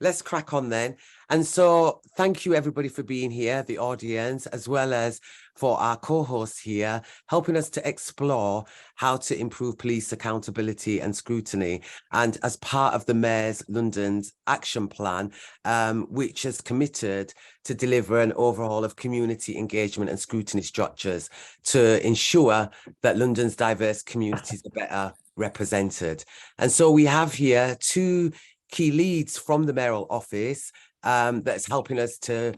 let's crack on then. And so thank you everybody for being here, the audience, as well as for our co-hosts here, helping us to explore how to improve police accountability and scrutiny. And as part of the Mayor's London's action plan, which has committed to deliver an overhaul of community engagement and scrutiny structures to ensure that London's diverse communities are better represented. And so we have here two key leads from the mayoral office that's helping us to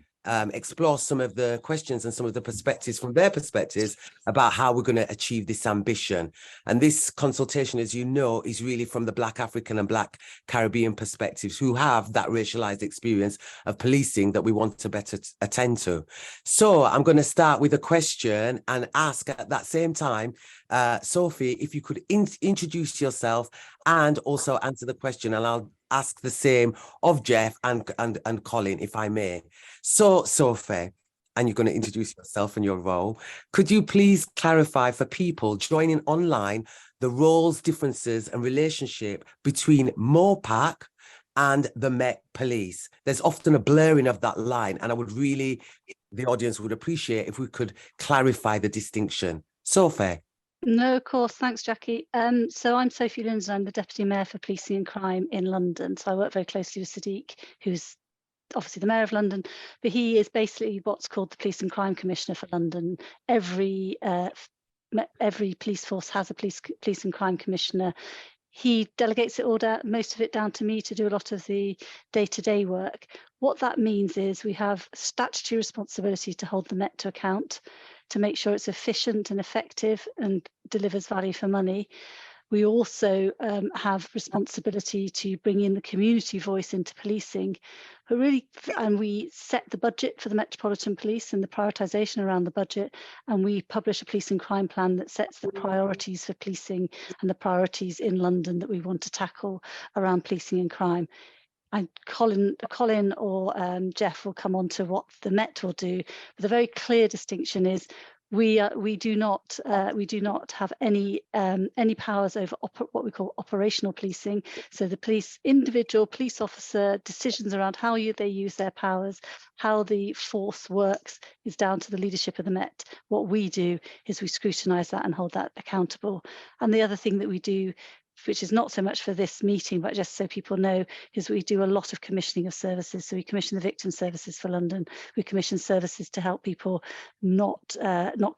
explore some of the questions and some of the perspectives from their perspectives about how we're going to achieve this ambition. And this consultation, as you know, is really from the Black African and Black Caribbean perspectives who have that racialized experience of policing that we want to better attend to. So I'm going to start with a question and ask at that same time, Sophie, if you could introduce yourself and also answer the question, and I'll ask the same of Jeff and Colin, if I may. So, Sophie, and you're going to introduce yourself and your role. Could you please clarify for people joining online the roles, differences, and relationship between MOPAC and the Met Police? There's often a blurring of that line, and I would really, the audience would appreciate if we could clarify the distinction. Sophie. No, of course. Thanks, Jacqui. So I'm Sophie Linden. I'm the Deputy Mayor for Policing and Crime in London. So I work very closely with Sadiq, who's obviously the Mayor of London, but he is basically what's called the Police and Crime Commissioner for London. Every police force has a police and crime commissioner. He delegates it all down, most of it down to me to do a lot of the day-to-day work. What that means is we have statutory responsibility to hold the Met to account, to make sure it's efficient and effective and delivers value for money. We also have responsibility to bring in the community voice into policing, but really, and we set the budget for the Metropolitan Police and the prioritisation around the budget, and we publish a police and crime plan that sets the priorities for policing and the priorities in London that we want to tackle around policing and crime. And Colin or Jeff will come on to what the Met will do, but the very clear distinction is we do not have any powers over what we call operational policing. So the individual police officer decisions around how they use their powers, how the force works, is down to the leadership of the Met. What we do is we scrutinise that and hold that accountable. And the other thing that we do, which is not so much for this meeting, but just so people know, is we do a lot of commissioning of services. So we commission the victim services for London. We commission services to help people not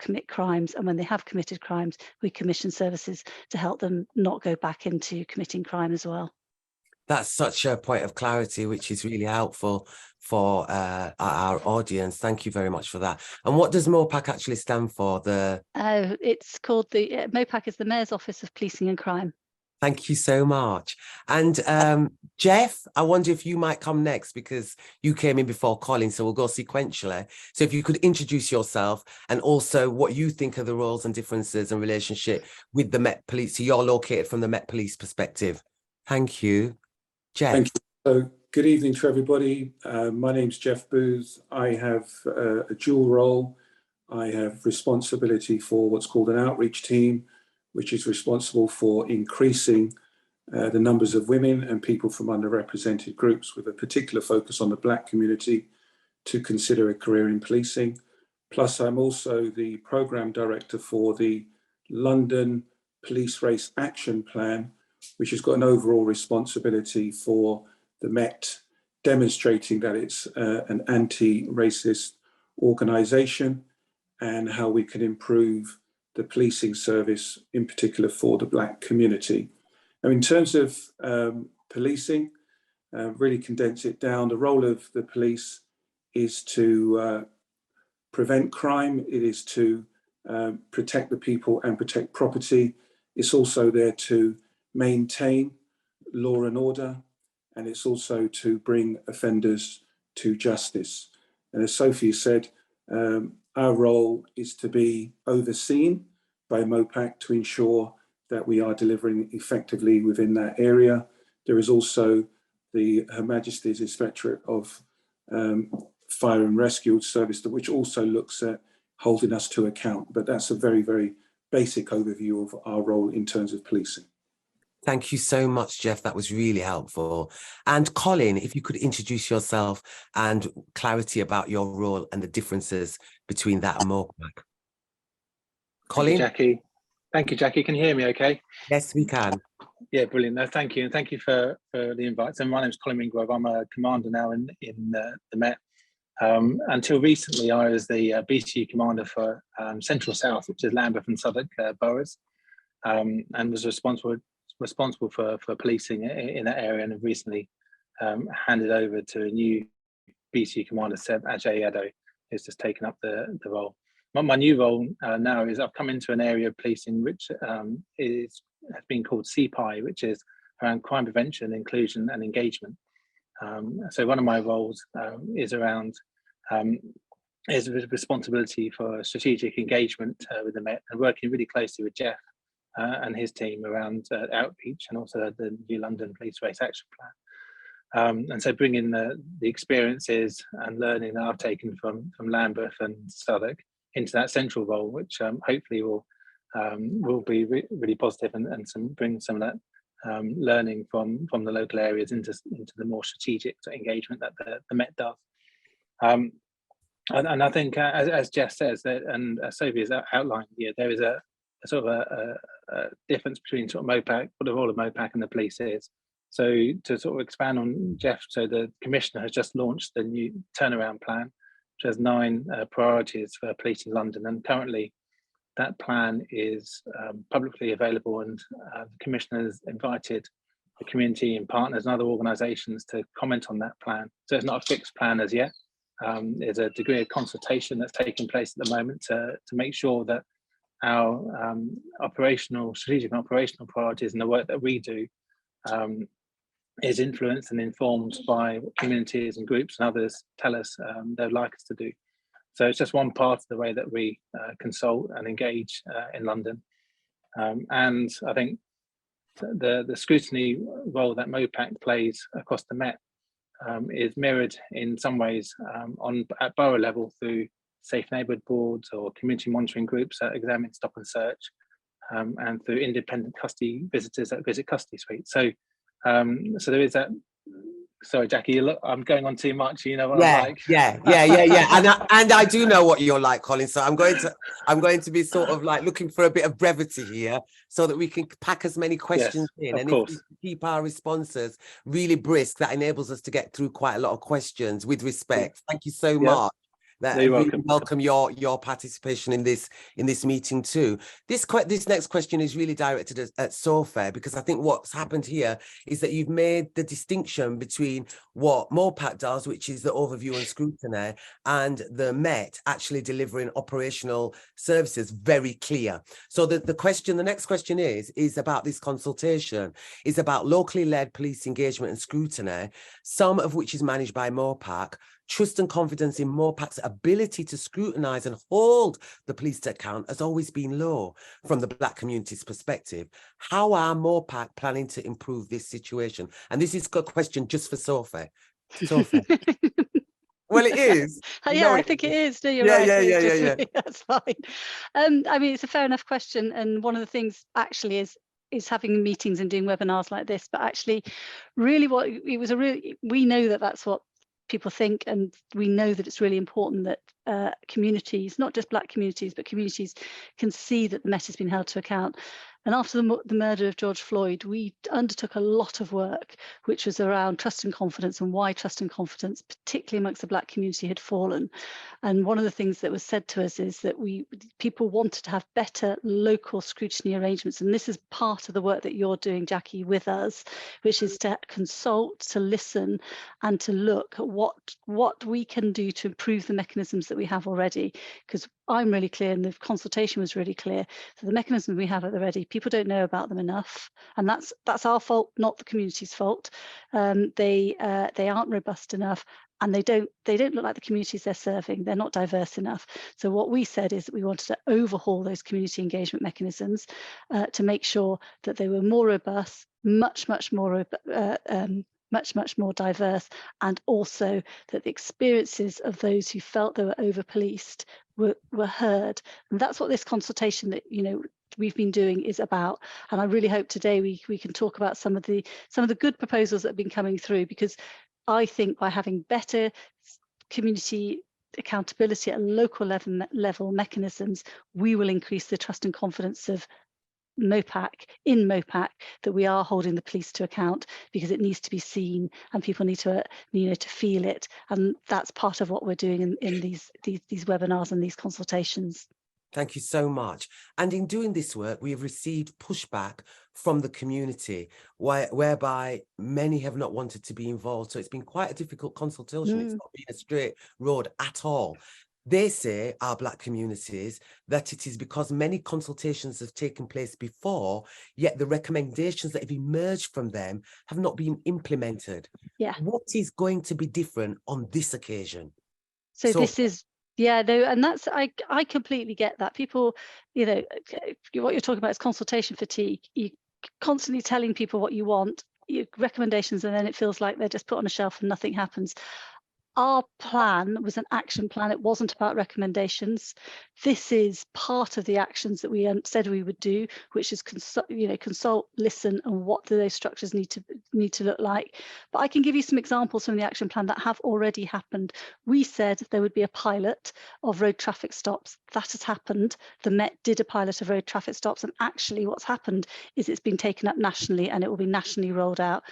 commit crimes. And when they have committed crimes, we commission services to help them not go back into committing crime as well. That's such a point of clarity, which is really helpful for our audience. Thank you very much for that. And what does MOPAC actually stand for? It's called MOPAC is the Mayor's Office of Policing and Crime. Thank you so much. And Jeff, I wonder if you might come next because you came in before Colin, so we'll go sequentially. So if you could introduce yourself and also what you think of the roles and differences and relationship with the Met Police. So you're located from the Met Police perspective. Thank you. Jeff. Thank you. So good evening to everybody. My name's Jeff Booth. I have a dual role. I have responsibility for what's called an outreach team, which is responsible for increasing the numbers of women and people from underrepresented groups with a particular focus on the Black community to consider a career in policing. Plus, I'm also the programme director for the London Police Race Action Plan, which has got an overall responsibility for the Met, demonstrating that it's an anti-racist organisation and how we can improve the policing service, in particular for the Black community. Now, in terms of policing, really condense it down, the role of the police is to prevent crime, it is to protect the people and protect property. It's also there to maintain law and order, and it's also to bring offenders to justice. And as Sophie said, our role is to be overseen by MOPAC to ensure that we are delivering effectively within that area. There is also Her Majesty's Inspectorate of Fire and Rescue Service, which also looks at holding us to account. But that's a very, very basic overview of our role in terms of policing. Thank you so much, Jeff. That was really helpful. And Colin, if you could introduce yourself and clarity about your role and the differences between that and MOPAC. Colin? Jacqui. Thank you, Jacqui. Can you hear me okay? Yes, we can. Yeah, brilliant. No, thank you. And thank you for the invite. So my name is Colin Mingrove. I'm a commander now in the Met. Until recently, I was the BCU commander for Central South, which is Lambeth and Southwark boroughs, and was responsible for policing in that area, and have recently handed over to a new BCU commander, Seb Ajay Yadav, who's just taken up the role. My new role now is I've come into an area of policing which has been called CPI, which is around crime prevention, inclusion and engagement. So one of my roles is around is responsibility for strategic engagement with the Met, and working really closely with Jeff and his team around outreach, and also the new London Police Race Action Plan. And so bringing the experiences and learning that I've taken from Lambeth and Southwark into that central role, which hopefully will be really positive and bring some of that learning from the local areas into the more strategic engagement that the Met does. And I think, as Jeff says, that, and Sophie has outlined, there is a sort of a difference between sort of MOPAC, what the role of MOPAC and the police is. So to sort of expand on Jeff, so the Commissioner has just launched the new turnaround plan, which has 9 priorities for police in London, and currently that plan is publicly available, and the Commissioner has invited the community and partners and other organisations to comment on that plan. So it's not a fixed plan as yet. There's a degree of consultation that's taking place at the moment to make sure that our strategic and operational priorities and the work that we do is influenced and informed by what communities and groups and others tell us they'd like us to do. So it's just one part of the way that we consult and engage in London. And I think the scrutiny role that MOPAC plays across the Met is mirrored in some ways at borough level through safe neighbourhood boards or community monitoring groups that examine stop and search, and through independent custody visitors that visit custody suites. So there is that. Sorry, Jacqui, look, I'm going on too much. You know what I'm like. Yeah. And I do know what you're like, Colin. So I'm going to be sort of like looking for a bit of brevity here, so that we can pack as many questions in. And if we keep our responses really brisk, that enables us to get through quite a lot of questions with respect. Thank you so much. You're welcome. Welcome your participation in this meeting too. This next question is really directed at Sophie, because I think what's happened here is that you've made the distinction between what MOPAC does, which is the overview and scrutiny, and the Met actually delivering operational services, very clear. So the next question is about this consultation, is about locally led police engagement and scrutiny, some of which is managed by MOPAC. Trust and confidence in MOPAC's ability to scrutinise and hold the police to account has always been low from the Black community's perspective. How are MOPAC planning to improve this situation? And this is a question just for Sophie. Sophie. Well, it is. Yeah, I think it is. No, you're right. Yeah. That's fine. I mean, it's a fair enough question. And one of the things actually is having meetings and doing webinars like this. But actually, really we know that that's what people think, and we know that it's really important that communities, not just Black communities, but communities can see that the Met has been held to account. And after the murder of George Floyd, we undertook a lot of work, which was around trust and confidence, and why trust and confidence, particularly amongst the Black community, had fallen. And one of the things that was said to us is that people wanted to have better local scrutiny arrangements. And this is part of the work that you're doing, Jacqui, with us, which is to consult, to listen, and to look at what we can do to improve the mechanisms that we have already. Because I'm really clear, and the consultation was really clear. So the mechanisms we have at the ready, people don't know about them enough, and that's our fault, not the community's fault. They aren't robust enough, and they don't look like the communities they're serving. They're not diverse enough. So what we said is that we wanted to overhaul those community engagement mechanisms to make sure that they were more robust, much more diverse, and also that the experiences of those who felt they were over policed were heard. And that's what this consultation that we've been doing is about. And I really hope today we can talk about some of the good proposals that have been coming through, because I think by having better community accountability at a local level mechanisms, we will increase the trust and confidence of MOPAC, that we are holding the police to account, because it needs to be seen and people need to to feel it, and that's part of what we're doing in these webinars and these consultations. Thank you so much. And in doing this work, we have received pushback from the community, whereby many have not wanted to be involved. So it's been quite a difficult consultation. It's not been a straight road at all. They say, our Black communities, that it is because many consultations have taken place before, yet the recommendations that have emerged from them have not been implemented. Yeah. What is going to be different on this occasion? So this is, yeah, no, and that's, I completely get that. People, what you're talking about is consultation fatigue. You're constantly telling people what you want, your recommendations, and then it feels like they're just put on a shelf and nothing happens. Our plan was an action plan. It wasn't about recommendations. This is part of the actions that we said we would do, which is consult, listen, and what do those structures need to look like. But I can give you some examples from the action plan that have already happened. We said there would be a pilot of road traffic stops. That has happened. The Met did a pilot of road traffic stops, and actually what's happened is it's been taken up nationally and it will be nationally rolled out.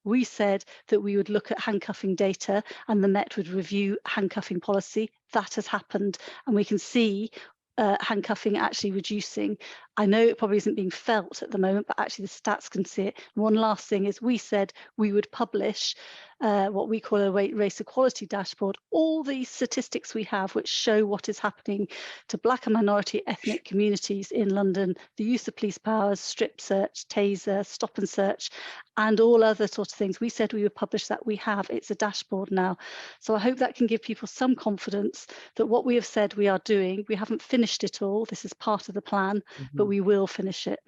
We said that we would look at handcuffing data and the Met would review handcuffing policy. That has happened, and we can see handcuffing actually reducing. I know it probably isn't being felt at the moment, but actually the stats can see it. And one last thing is, we said we would publish what we call a race equality dashboard, all these statistics we have which show what is happening to Black and minority ethnic communities in London, the use of police powers, strip search, taser, stop and search, and all other sorts of things. We said we would publish that. We have. It's a dashboard now. So I hope that can give people some confidence that what we have said we are doing, we haven't finished it all. This is part of the plan, but we will finish it.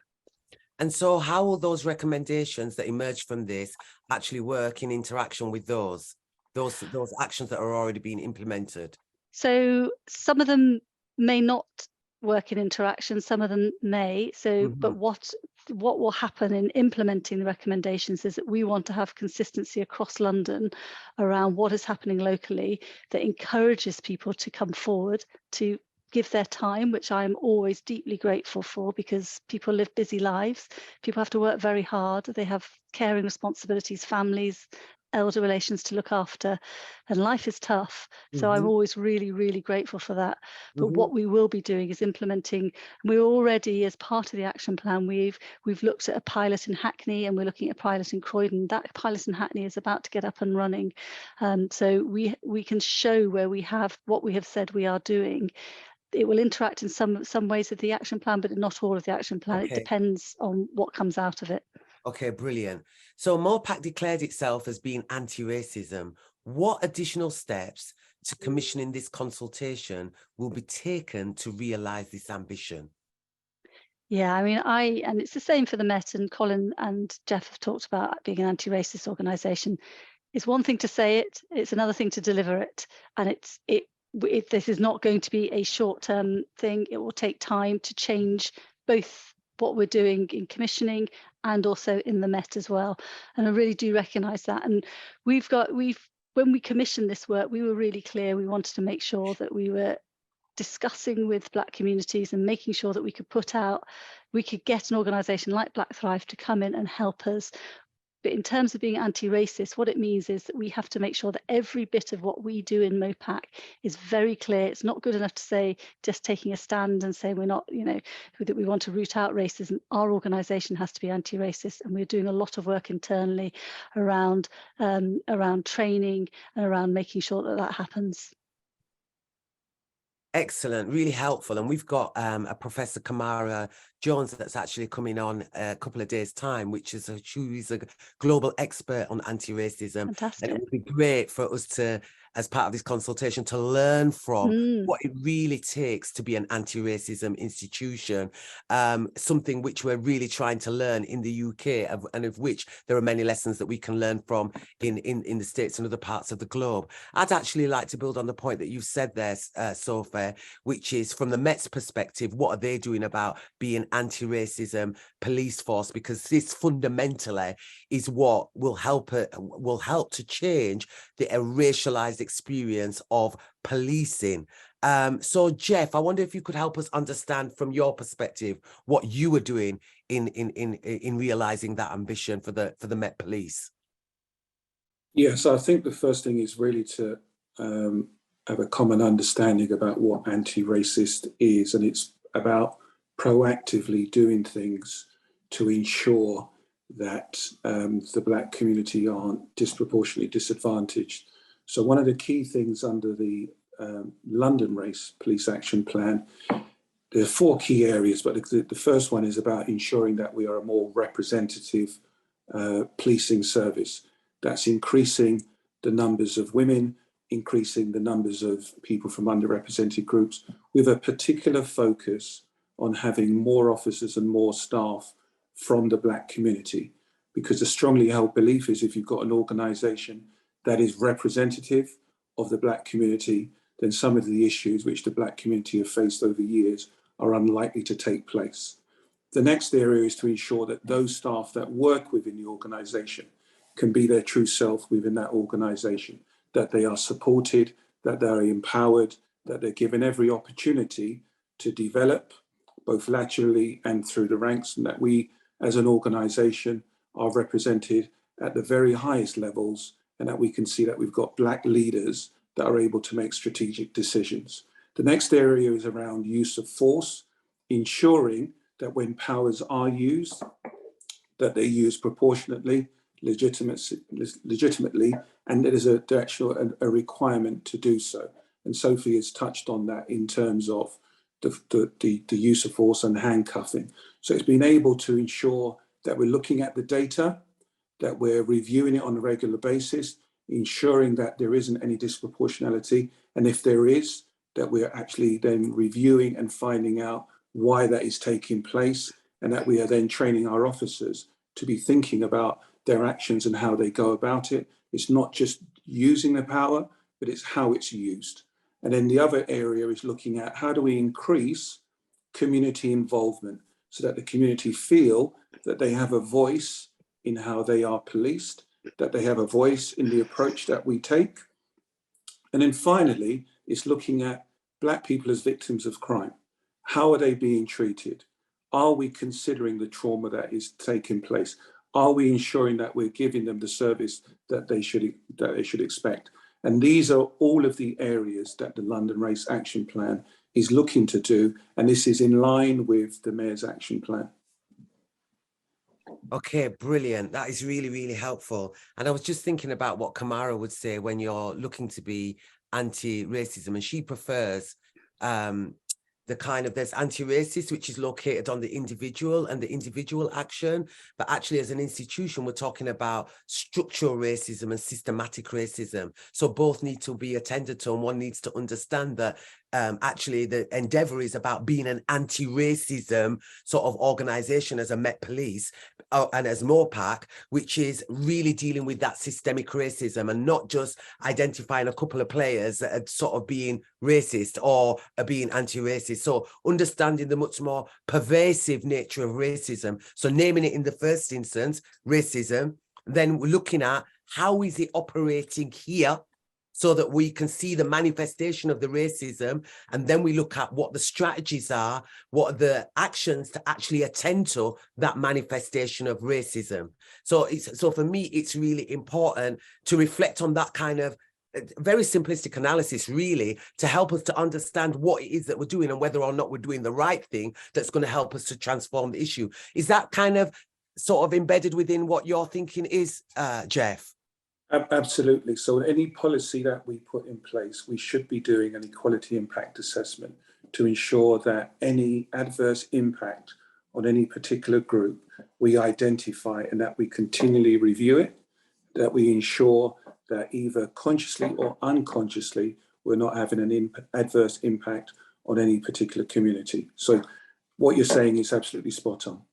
And so how will those recommendations that emerge from this actually work in interaction with those actions that are already being implemented? So some of them may not work in interaction, some of them may. So, but what will happen in implementing the recommendations is that we want to have consistency across London around what is happening locally that encourages people to come forward, to give their time, which I am always deeply grateful for, because people live busy lives. People have to work very hard. They have caring responsibilities, families, elder relations to look after, and life is tough. So I'm always really, really grateful for that. But what we will be doing is implementing. We're already, as part of the action plan, we've looked at a pilot in Hackney, and we're looking at a pilot in Croydon. That pilot in Hackney is about to get up and running. So we can show where we have what we have said we are doing. It will interact in some ways with the action plan, but not all of the action plan. Okay. It depends on what comes out of it. Okay, brilliant. So MOPAC declared itself as being anti-racism. What additional steps to commissioning this consultation will be taken to realise this ambition? Yeah, I mean, and it's the same for the Met, and Colin and Jeff have talked about being an anti-racist organisation. It's one thing to say it, it's another thing to deliver it. And this is not going to be a short-term thing. It will take time to change both what we're doing in commissioning and also in the Met as well. And I really do recognise that. And when we commissioned this work, we were really clear. We wanted to make sure that we were discussing with Black communities and making sure that we could get an organisation like Black Thrive to come in and help us. But in terms of being anti-racist, what it means is that we have to make sure that every bit of what we do in MOPAC is very clear. It's not good enough to say, just taking a stand and say we're not, that we want to root out racism. Our organisation has to be anti-racist, and we're doing a lot of work internally around training and around making sure that happens. Excellent, really helpful. And we've got a Professor Kamara Jones that's actually coming on a couple of days' time, who's a global expert on anti-racism. Fantastic. And it would be great for us to, as part of this consultation, to learn from what it really takes to be an anti-racism institution, something which we're really trying to learn in the UK, and of which there are many lessons that we can learn from in the States and other parts of the globe. I'd actually like to build on the point that you've said there, Sophie, which is from the Met's perspective, what are they doing about being an anti-racism police force, because this fundamentally is what will help to change the racialized experience of policing. So Jeff, I wonder if you could help us understand from your perspective what you were doing in realizing that ambition for the Met Police. Yes, I think the first thing is really to have a common understanding about what anti-racist is, and it's about proactively doing things to ensure that the Black community aren't disproportionately disadvantaged. So one of the key things under the London Race Police Action Plan, there are 4 key areas, but the first one is about ensuring that we are a more representative policing service. That's increasing the numbers of women, increasing the numbers of people from underrepresented groups, with a particular focus on having more officers and more staff from the Black community. Because the strongly held belief is if you've got an organisation that is representative of the Black community, then some of the issues which the Black community have faced over years are unlikely to take place. The next area is to ensure that those staff that work within the organisation can be their true self within that organisation, that they are supported, that they are empowered, that they're given every opportunity to develop, both laterally and through the ranks, and that we as an organisation are represented at the very highest levels, and that we can see that we've got Black leaders that are able to make strategic decisions. The next area is around use of force, ensuring that when powers are used, that they're used proportionately, legitimately, and there is a requirement to do so. And Sophie has touched on that in terms of the use of force and handcuffing. So it's been able to ensure that we're looking at the data, that we're reviewing it on a regular basis, ensuring that there isn't any disproportionality, and if there is, that we're actually then reviewing and finding out why that is taking place, and that we are then training our officers to be thinking about their actions and how they go about it. It's not just using the power, but it's how it's used. And then the other area is looking at how do we increase community involvement so that the community feel that they have a voice in how they are policed, that they have a voice in the approach that we take. And then finally, it's looking at Black people as victims of crime. How are they being treated? Are we considering the trauma that is taking place? Are we ensuring that we're giving them the service that they should expect? And these are all of the areas that the London Race Action Plan is looking to do, and this is in line with the Mayor's Action Plan. Okay, brilliant. That is really, really helpful. And I was just thinking about what Kamara would say when you're looking to be anti-racism, and she prefers the kind of, there's anti-racist, which is located on the individual and the individual action. But actually, as an institution, we're talking about structural racism and systematic racism. So both need to be attended to, and one needs to understand that actually the endeavor is about being an anti-racism sort of organization as a Met Police and as MOPAC, which is really dealing with that systemic racism and not just identifying a couple of players that are sort of being racist or are being anti-racist. So understanding the much more pervasive nature of racism. So naming it in the first instance, racism, then we're looking at how is it operating here, so that we can see the manifestation of the racism, and then we look at what the strategies are, what are the actions to actually attend to that manifestation of racism. So for me, it's really important to reflect on that kind of very simplistic analysis, really, to help us to understand what it is that we're doing and whether or not we're doing the right thing that's going to help us to transform the issue. Is that kind of sort of embedded within what your thinking is, Jeff? Absolutely. So any policy that we put in place, we should be doing an equality impact assessment to ensure that any adverse impact on any particular group, we identify and that we continually review it, that we ensure that either consciously or unconsciously, we're not having an adverse impact on any particular community. So what you're saying is absolutely spot on.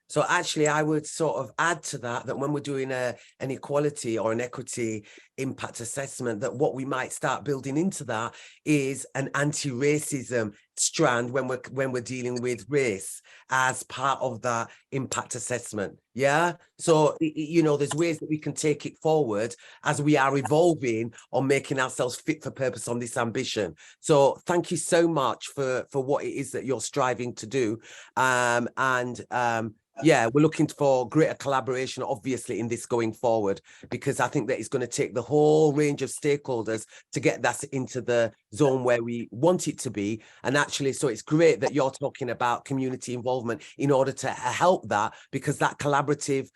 So actually, I would sort of add to that, that when we're doing an equality or an equity impact assessment, that what we might start building into that is an anti-racism strand when we're dealing with race as part of that impact assessment. Yeah, so you know, there's ways that we can take it forward as we are evolving on making ourselves fit for purpose on this ambition. So thank you so much for what it is that you're striving to do. Yeah, we're looking for greater collaboration, obviously, in this going forward, because I think that it's going to take the whole range of stakeholders to get that into the zone where we want it to be. And actually, so it's great that you're talking about community involvement in order to help that, because that collaborative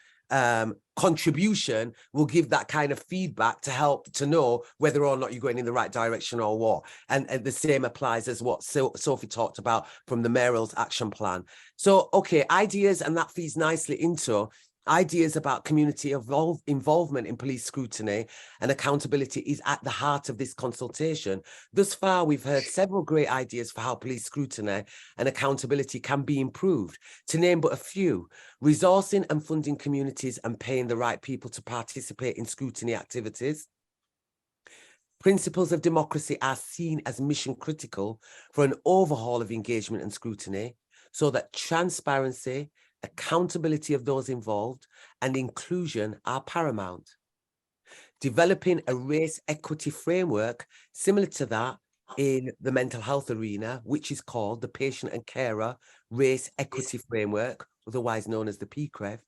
contribution will give that kind of feedback to help to know whether or not you're going in the right direction or what. And the same applies as what Sophie talked about from the mayoral's action plan. So, okay, ideas, and that feeds nicely into ideas about community involvement in police scrutiny and accountability is at the heart of this consultation. Thus far, we've heard several great ideas for how police scrutiny and accountability can be improved. To name but a few: resourcing and funding communities and paying the right people to participate in scrutiny activities. Principles of democracy are seen as mission critical for an overhaul of engagement and scrutiny, so that transparency, accountability of those involved, and inclusion are paramount. Developing a race equity framework similar to that in the mental health arena, which is called the Patient and Carer Race Equity Framework, otherwise known as the PCREF,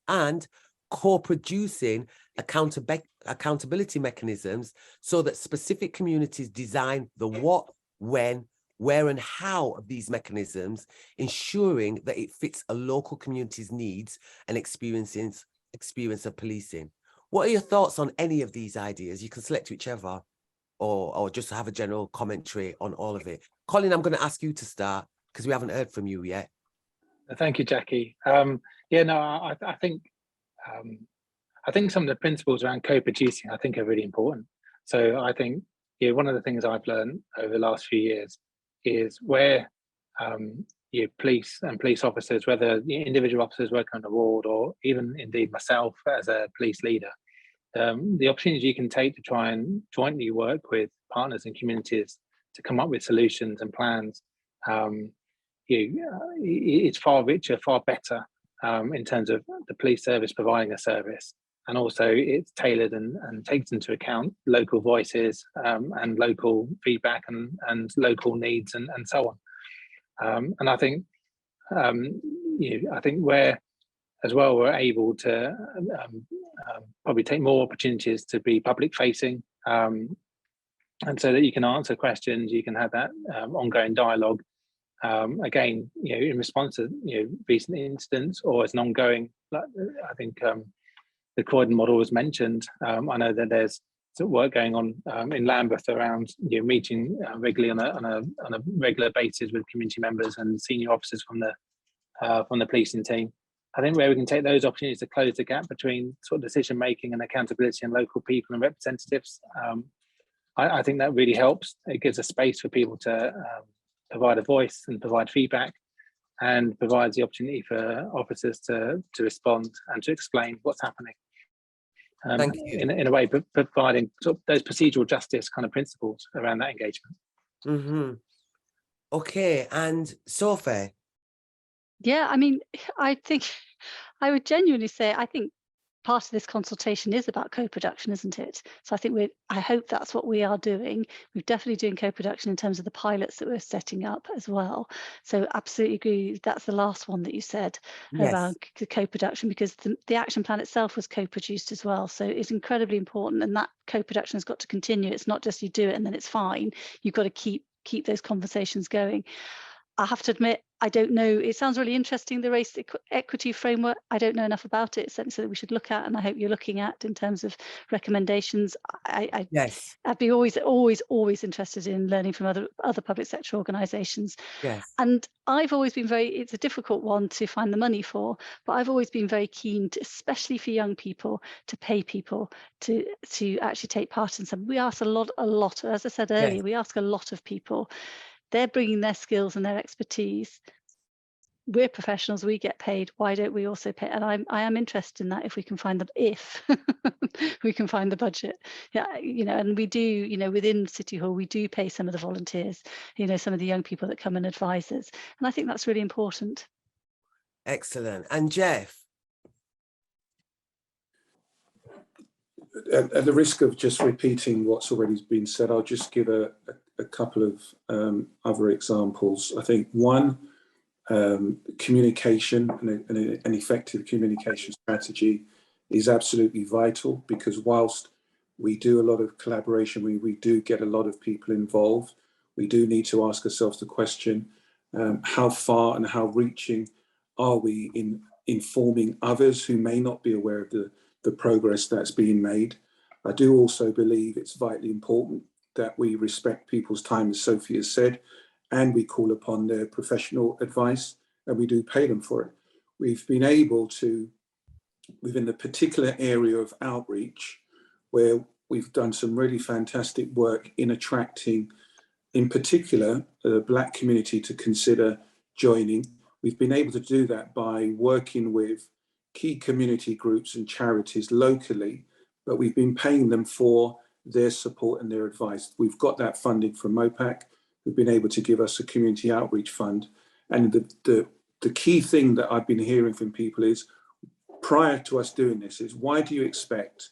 and co-producing accountability mechanisms so that specific communities design the what, when, where and how of these mechanisms, ensuring that it fits a local community's needs and experience of policing. What are your thoughts on any of these ideas? You can select whichever, or just have a general commentary on all of it. Colin, I'm going to ask you to start because we haven't heard from you yet. Thank you, Jacqui. Yeah, no, I think some of the principles around co-producing I think are really important. So I think, yeah, one of the things I've learned over the last few years is where police and police officers, whether individual officers working on a ward or even indeed myself as a police leader, the opportunities you can take to try and jointly work with partners and communities to come up with solutions and plans, it's far richer, far better in terms of the police service providing a service. And also it's tailored and takes into account local voices and local feedback and local needs and so on. And I think I think where as well we're able to probably take more opportunities to be public facing, and so that you can answer questions, you can have that ongoing dialogue. Again, in response to recent incidents or as an ongoing, I think the Croydon model was mentioned. I know that there's some work going on in Lambeth around meeting regularly on a regular basis with community members and senior officers from the policing team. I think where we can take those opportunities to close the gap between sort of decision making and accountability and local people and representatives, I think that really helps. It gives a space for people to provide a voice and provide feedback, and provides the opportunity for officers to respond and to explain what's happening. Thank you. In a way, providing sort of those procedural justice kind of principles around that engagement. Mm-hmm. Okay, and Sophie? Yeah, I mean, I think I would genuinely say I think part of this consultation is about co-production, isn't it? So I think I hope that's what we are doing. We're definitely doing co-production in terms of the pilots that we're setting up as well. So absolutely agree. That's the last one that you said around co-production, because the action plan itself was co-produced as well. So it's incredibly important, and that co-production has got to continue. It's not just you do it and then it's fine. You've got to keep those conversations going. I have to admit, I don't know. It sounds really interesting, the race equity framework. I don't know enough about it. It's something that we should look at, and I hope you're looking at in terms of recommendations. I'd be always interested in learning from other public sector organisations. Yes. And I've always been it's a difficult one to find the money for, but I've always been very keen to, especially for young people, to pay people to actually take part in some. We ask a lot, as I said earlier, we ask a lot of people. They're bringing their skills and their expertise. we're professionals, we get paid, why don't we also pay? And I am interested in that, if we can find the, if we can find the budget. Yeah, you know, and we do, you know, within City Hall, we do pay some of the volunteers, you know, some of the young people that come and advise us. And I think that's really important. Excellent. And Jeff? At the risk of just repeating what's already been said, I'll just give a couple of other examples. I think one, communication and an effective communication strategy is absolutely vital, because whilst we do a lot of collaboration, we do get a lot of people involved, we do need to ask ourselves the question, how far and how reaching are we in informing others who may not be aware of the progress that's being made. I do also believe it's vitally important that we respect people's time, as Sophie has said, and we call upon their professional advice, and we do pay them for it. We've been able to, within the particular area of outreach, where we've done some really fantastic work in attracting, in particular, the Black community to consider joining. We've been able to do that by working with key community groups and charities locally, but we've been paying them for their support and their advice. We've got that funding from MOPAC, who've been able to give us a community outreach fund. And the key thing that I've been hearing from people is, prior to us doing this, is why do you expect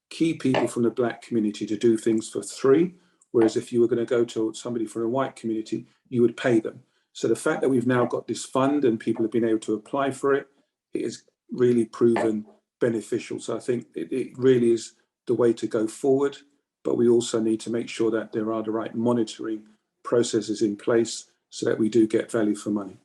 key people from the Black community to do things for free, whereas if you were going to go to somebody from a white community, you would pay them? So the fact that we've now got this fund and people have been able to apply for it, it is really proven beneficial. So I think it really is the way to go forward, but we also need to make sure that there are the right monitoring processes in place so that we do get value for money.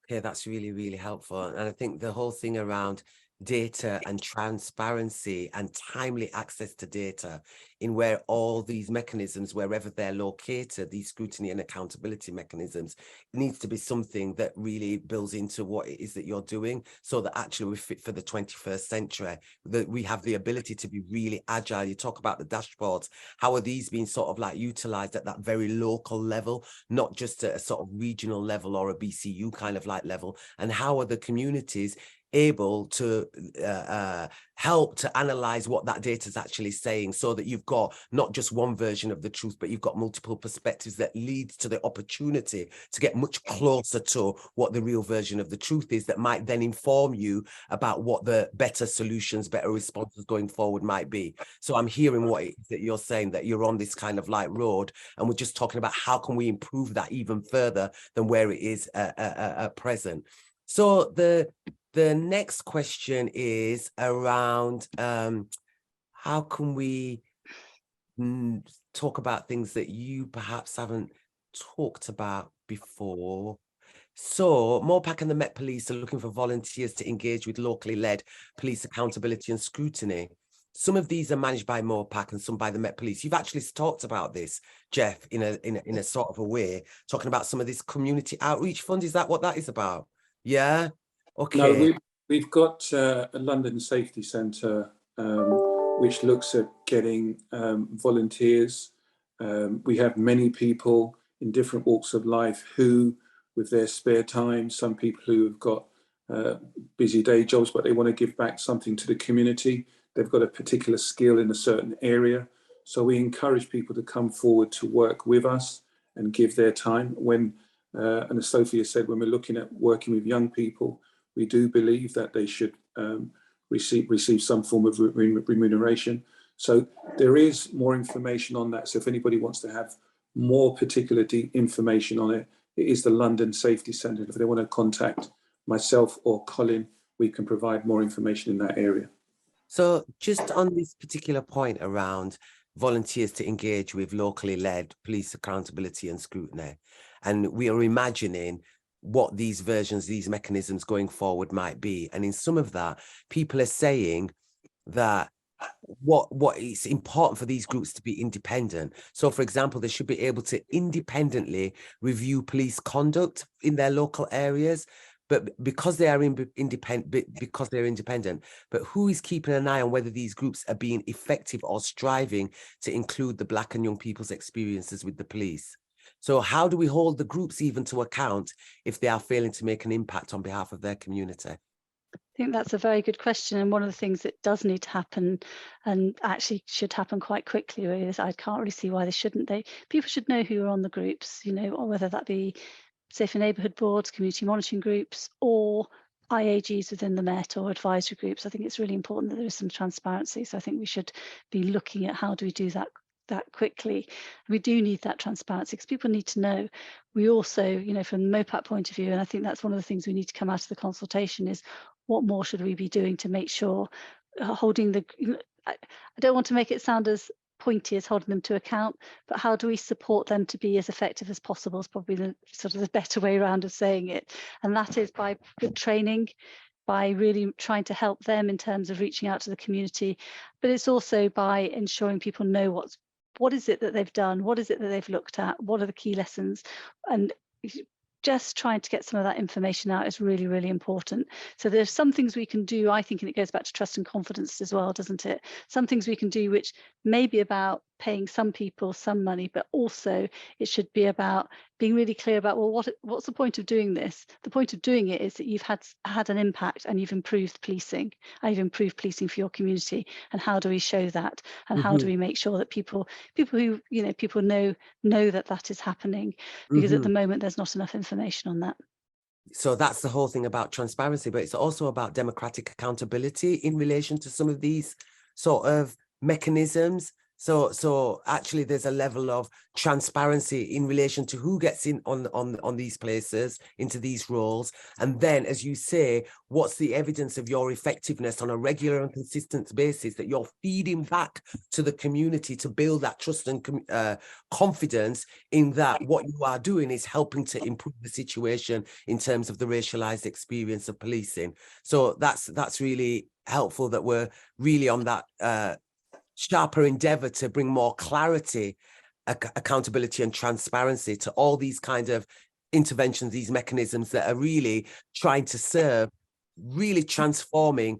Okay, that's really, really helpful. And I think the whole thing around data and transparency and timely access to data in where all these mechanisms, wherever they're located, these scrutiny and accountability mechanisms, it needs to be something that really builds into what it is that you're doing, so that actually we're fit for the 21st century, that we have the ability to be really agile. You talk about the dashboards. How are these being sort of like utilized at that very local level, not just at a sort of regional level or a BCU kind of like level? And how are the communities able to help to analyze what that data is actually saying, so that you've got not just one version of the truth, but you've got multiple perspectives that leads to the opportunity to get much closer to what the real version of the truth is, that might then inform you about what the better solutions, better responses going forward might be. So I'm hearing what it is that you're saying, that you're on this kind of like road, and we're just talking about how can we improve that even further than where it is at present. So the next question is around how can we talk about things that you perhaps haven't talked about before. So MOPAC and the Met Police are looking for volunteers to engage with locally led police accountability and scrutiny. Some of these are managed by MOPAC and some by the Met Police. You've actually talked about this, Jeff, in a sort of a way, talking about some of this community outreach fund. Is that what that is about? Yeah. Okay. No, we've got a London Safety Centre, which looks at getting volunteers. We have many people in different walks of life who, with their spare time, some people who have got busy day jobs, but they want to give back something to the community. They've got a particular skill in a certain area. So we encourage people to come forward to work with us and give their time. When, and as Sophie has said, when we're looking at working with young people, we do believe that they should receive some form of remuneration. So there is more information on that. So if anybody wants to have more particular deep information on it, it is the London Safety Centre. If they want to contact myself or Colin, we can provide more information in that area. So just on this particular point around volunteers to engage with locally led police accountability and scrutiny, and we are imagining what these versions, these mechanisms going forward might be. And in some of that, people are saying that what is important for these groups to be independent. So for example, they should be able to independently review police conduct in their local areas, but because they are independent, but who is keeping an eye on whether these groups are being effective or striving to include the Black and young people's experiences with the police? So how do we hold the groups even to account if they are failing to make an impact on behalf of their community? I think that's a very good question, and one of the things that does need to happen, and actually should happen quite quickly, really, is I can't really see why they shouldn't. People should know who are on the groups, you know, or whether that be safer neighbourhood boards, community monitoring groups, or IAGs within the Met or advisory groups. I think it's really important that there is some transparency. So I think we should be looking at how do we do that quickly. We do need that transparency because people need to know. We also, you know, from the MOPAC point of view, and I think that's one of the things we need to come out of the consultation is what more should we be doing to make sure holding the, I don't want to make it sound as pointy as holding them to account, but how do we support them to be as effective as possible is probably the sort of the better way around of saying it. And that is by good training, by really trying to help them in terms of reaching out to the community, but it's also by ensuring people know what is it that they've done, what is it that they've looked at, what are the key lessons, and just trying to get some of that information out is really, really important. So there's some things we can do, I think, and it goes back to trust and confidence as well, doesn't it? Some things we can do which may be about paying some people some money, but also it should be about being really clear about, well, what's the point of doing this? The point of doing it is that you've had an impact and you've improved policing, and you've improved policing for your community. And how do we show that? And how do we make sure that people who, you know, people know that is happening? Because at the moment there's not enough information on that. So that's the whole thing about transparency, but it's also about democratic accountability in relation to some of these sort of mechanisms. So actually there's a level of transparency in relation to who gets in on these places, into these roles. And then, as you say, what's the evidence of your effectiveness on a regular and consistent basis that you're feeding back to the community to build that trust and confidence in that what you are doing is helping to improve the situation in terms of the racialized experience of policing. So that's really helpful that we're really on that sharper endeavor to bring more clarity, accountability and transparency to all these kind of interventions, these mechanisms that are really trying to serve, really transforming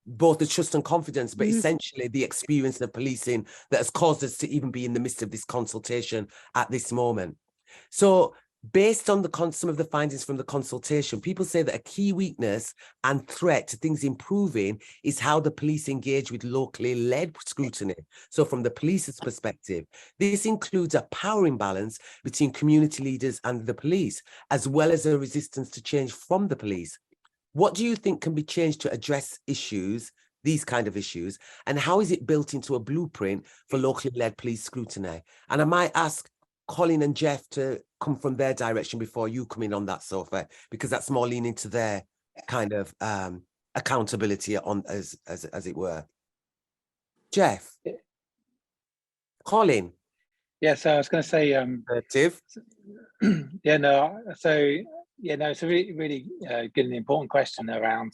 both the trust and confidence, but essentially the experience of policing that has caused us to even be in the midst of this consultation at this moment. So based on some of the findings from the consultation, people say that a key weakness and threat to things improving is how the police engage with locally led scrutiny. So from the police's perspective, this includes a power imbalance between community leaders and the police, as well as a resistance to change from the police. What do you think can be changed to address issues, these kind of issues, and how is it built into a blueprint for locally led police scrutiny? And I might ask Colin and Jeff to come from their direction before you come in on that, Sophie, because that's more leaning to their kind of accountability on as it were. Jeff, Colin. Yeah, so I was going to say, yeah, no, so yeah, no, it's a really good and important question around,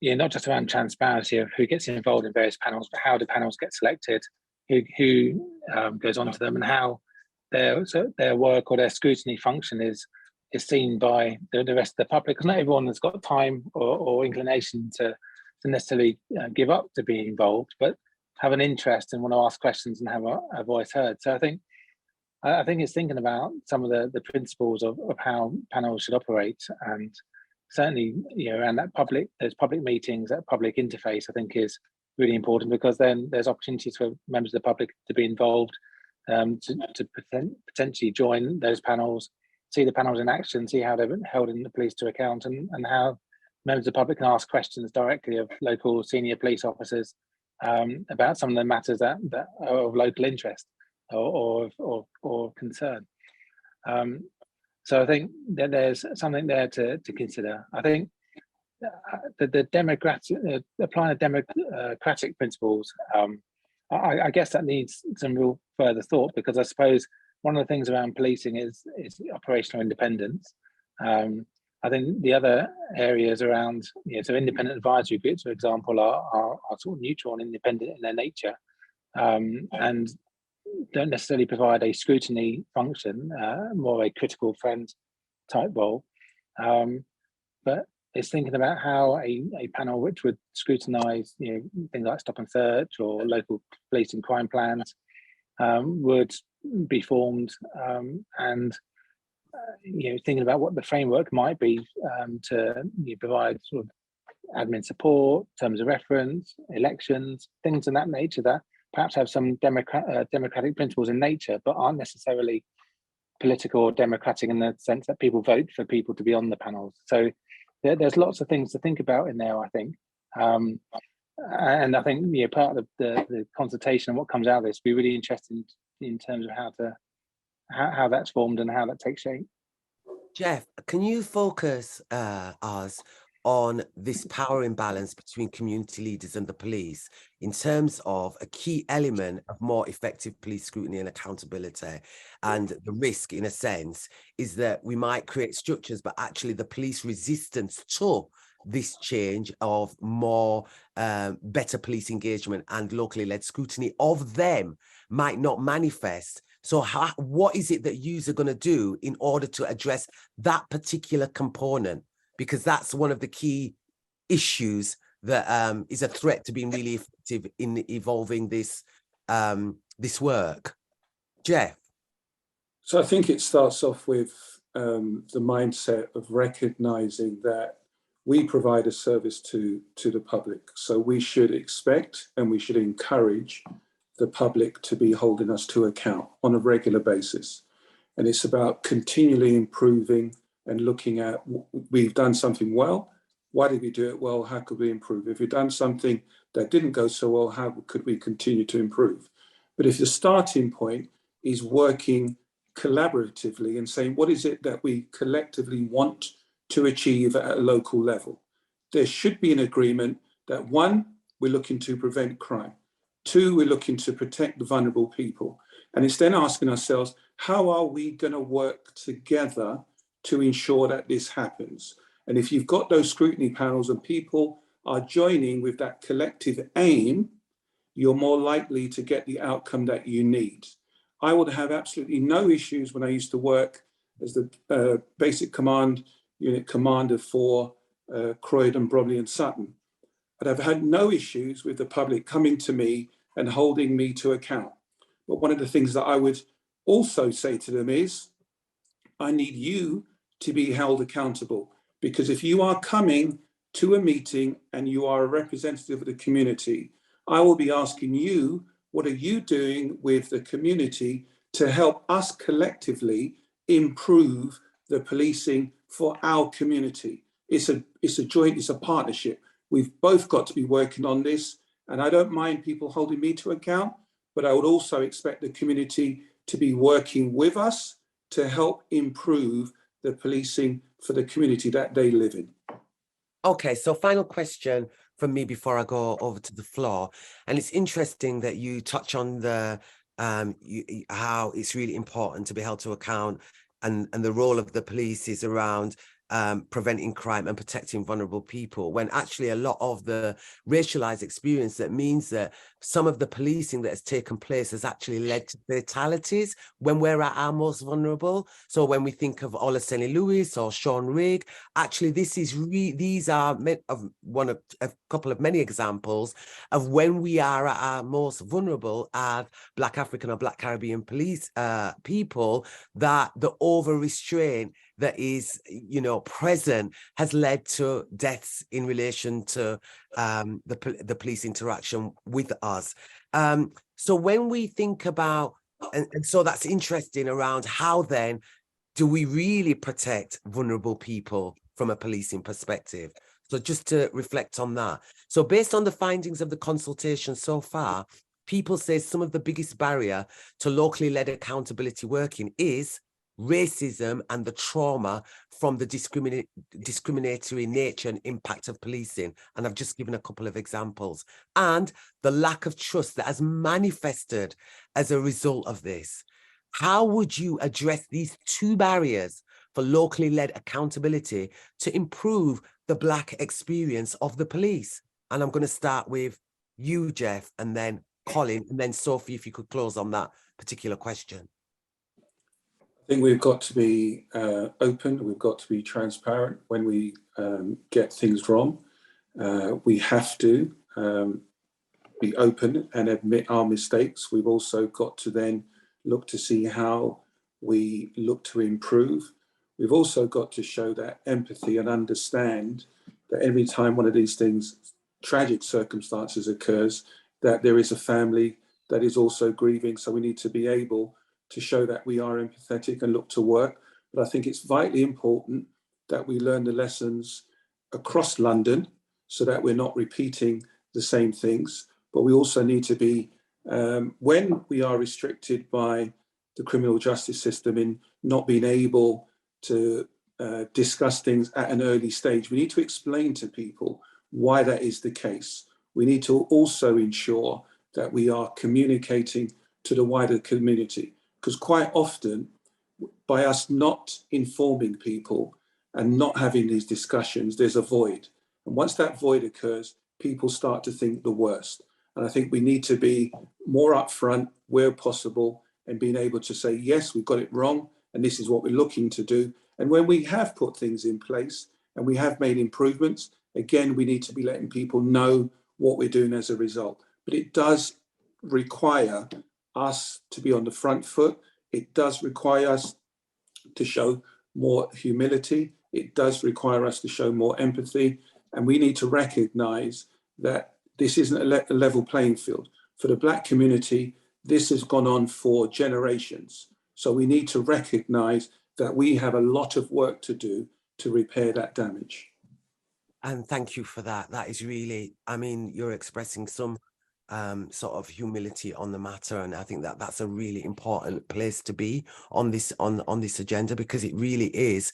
yeah, not just around transparency of who gets involved in various panels, but how do panels get selected, who goes on to them, and how their work or their scrutiny function is seen by the rest of the public. Because not everyone has got time or inclination to necessarily give up to be involved, but have an interest and want to ask questions and have a voice heard. So I think it's thinking about some of the principles of how panels should operate, and certainly, you know, around those public meetings, that public interface, I think is really important, because then there's opportunities for members of the public to be involved, to potentially join those panels, see the panels in action, see how they've been held in the police to account, and how members of the public can ask questions directly of local senior police officers about some of the matters that are of local interest or concern. So I think that there's something there to consider. I think the democratic applying the democratic principles, I guess that needs some real further thought, because I suppose one of the things around policing is operational independence. I think the other areas around, you know, so independent advisory groups, for example, are sort of neutral and independent in their nature, and don't necessarily provide a scrutiny function, more a critical friend type role. But it's thinking about how a panel which would scrutinise, you know, things like stop and search or local police and crime plans, would be formed, and thinking about what the framework might be to provide sort of admin support, terms of reference, elections, things of that nature that perhaps have some democratic principles in nature, but aren't necessarily political or democratic in the sense that people vote for people to be on the panels. So there's lots of things to think about in there, I think. And I think part of the consultation and what comes out of this will be really interesting in terms of how that's formed and how that takes shape. Jeff, can you focus us on this power imbalance between community leaders and the police in terms of a key element of more effective police scrutiny and accountability? And the risk, in a sense, is that we might create structures, but actually the police resistance to this change of more better police engagement and locally led scrutiny of them might not manifest. So what is it that yous are going to do in order to address that particular component? Because that's one of the key issues that is a threat to being really effective in evolving this this work. Jeff? So I think it starts off with the mindset of recognizing that we provide a service to the public. So we should expect and we should encourage the public to be holding us to account on a regular basis. And it's about continually improving and looking at, we've done something well, why did we do it well, how could we improve? If we've done something that didn't go so well, how could we continue to improve? But if the starting point is working collaboratively and saying, what is it that we collectively want to achieve at a local level? There should be an agreement that 1, we're looking to prevent crime. 2, we're looking to protect the vulnerable people. And it's then asking ourselves, how are we going to work together to ensure that this happens? And if you've got those scrutiny panels and people are joining with that collective aim, you're more likely to get the outcome that you need. I would have absolutely no issues when I used to work as the basic command unit commander for Croydon, Bromley and Sutton. But I've had no issues with the public coming to me and holding me to account. But one of the things that I would also say to them is, I need you to be held accountable, because if you are coming to a meeting and you are a representative of the community, I will be asking you, what are you doing with the community to help us collectively improve the policing for our community? It's a joint, it's a partnership. We've both got to be working on this, and I don't mind people holding me to account, but I would also expect the community to be working with us to help improve the policing for the community that they live in. Okay, so final question from me before I go over to the floor. And it's interesting that you touch on the how it's really important to be held to account, and the role of the police is around preventing crime and protecting vulnerable people, when actually a lot of the racialized experience that means that some of the policing that has taken place has actually led to fatalities when we're at our most vulnerable. So when we think of Olaseni Lewis or Sean Rigg, actually this is these are a couple of many examples of when we are at our most vulnerable as Black African or Black Caribbean police people, that the over restraint that is, present has led to deaths in relation to the police interaction with us. So when we think about, and so that's interesting around how then do we really protect vulnerable people from a policing perspective? So just to reflect on that. So based on the findings of the consultation so far, people say some of the biggest barrier to locally led accountability working is racism and the trauma from the discriminatory nature and impact of policing. And I've just given a couple of examples. And the lack of trust that has manifested as a result of this. How would you address these two barriers for locally led accountability to improve the Black experience of the police? And I'm going to start with you, Jeff, and then Colin, and then Sophie, if you could close on that particular question. I think we've got to be open, we've got to be transparent when we get things wrong. We have to be open and admit our mistakes. We've also got to then look to see how we look to improve. We've also got to show that empathy and understand that every time one of these things, tragic circumstances occurs, that there is a family that is also grieving. So we need to be able to show that we are empathetic and look to work. But I think it's vitally important that we learn the lessons across London so that we're not repeating the same things. But we also need to be, when we are restricted by the criminal justice system in not being able to discuss things at an early stage, we need to explain to people why that is the case. We need to also ensure that we are communicating to the wider community, because quite often, by us not informing people and not having these discussions, there's a void. And once that void occurs, people start to think the worst. And I think we need to be more upfront where possible and being able to say, yes, we've got it wrong, and this is what we're looking to do. And when we have put things in place and we have made improvements, again, we need to be letting people know what we're doing as a result. But it does require us to be on the front foot. It does require us to show more humility. It does require us to show more empathy. And we need to recognize that this isn't a level playing field. For the Black community, this has gone on for generations. So we need to recognize that we have a lot of work to do to repair that damage. And thank you for that. That is really, I mean, you're expressing some sort of humility on the matter, and I think that that's a really important place to be on this on this agenda, because it really is.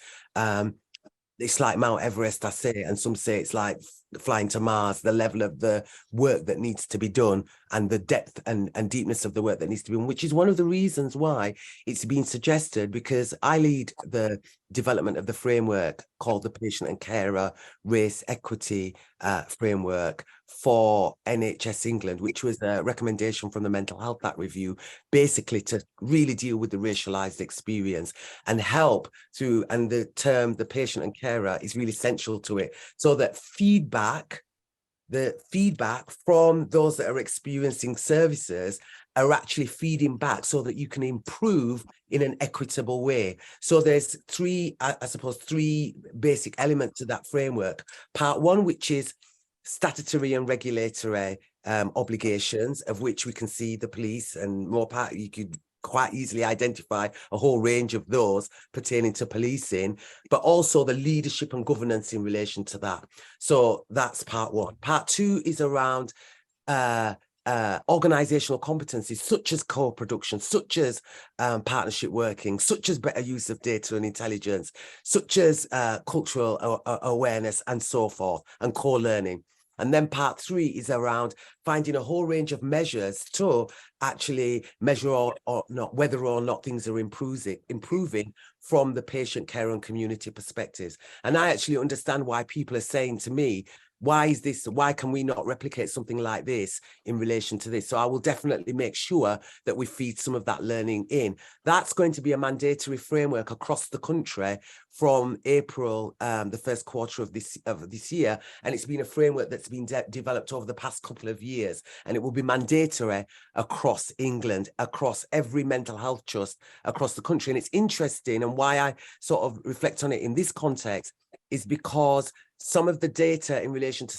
It's like Mount Everest, I say, and some say it's like flying to Mars, the level of the work that needs to be done and the depth and deepness of the work that needs to be done, which is one of the reasons why it's been suggested, because I lead the development of the framework called the Patient and Carer Race Equity Framework for NHS England, which was a recommendation from the Mental Health Act review, basically to really deal with the racialized experience and help through, and the term the patient and carer is really central to it, so that the feedback from those that are experiencing services are actually feeding back so that you can improve in an equitable way. So there's three basic elements to that framework. Part one, which is statutory and regulatory obligations, of which we can see the police and MOPAC, you could quite easily identify a whole range of those pertaining to policing, but also the leadership and governance in relation to that. So that's part one. Part two is around organizational competencies, such as co-production, such as partnership working, such as better use of data and intelligence, such as cultural awareness and so forth, and co-learning. And then part three is around finding a whole range of measures to actually measure or not whether or not things are improving from the patient, care and community perspectives. And I actually understand why people are saying to me, why can we not replicate something like this in relation to this? So I will definitely make sure that we feed some of that learning in. That's going to be a mandatory framework across the country from April, the first quarter of this year. And it's been a framework that's been developed over the past couple of years. And it will be mandatory across England, across every mental health trust across the country. And it's interesting, and why I sort of reflect on it in this context is because some of the data in relation to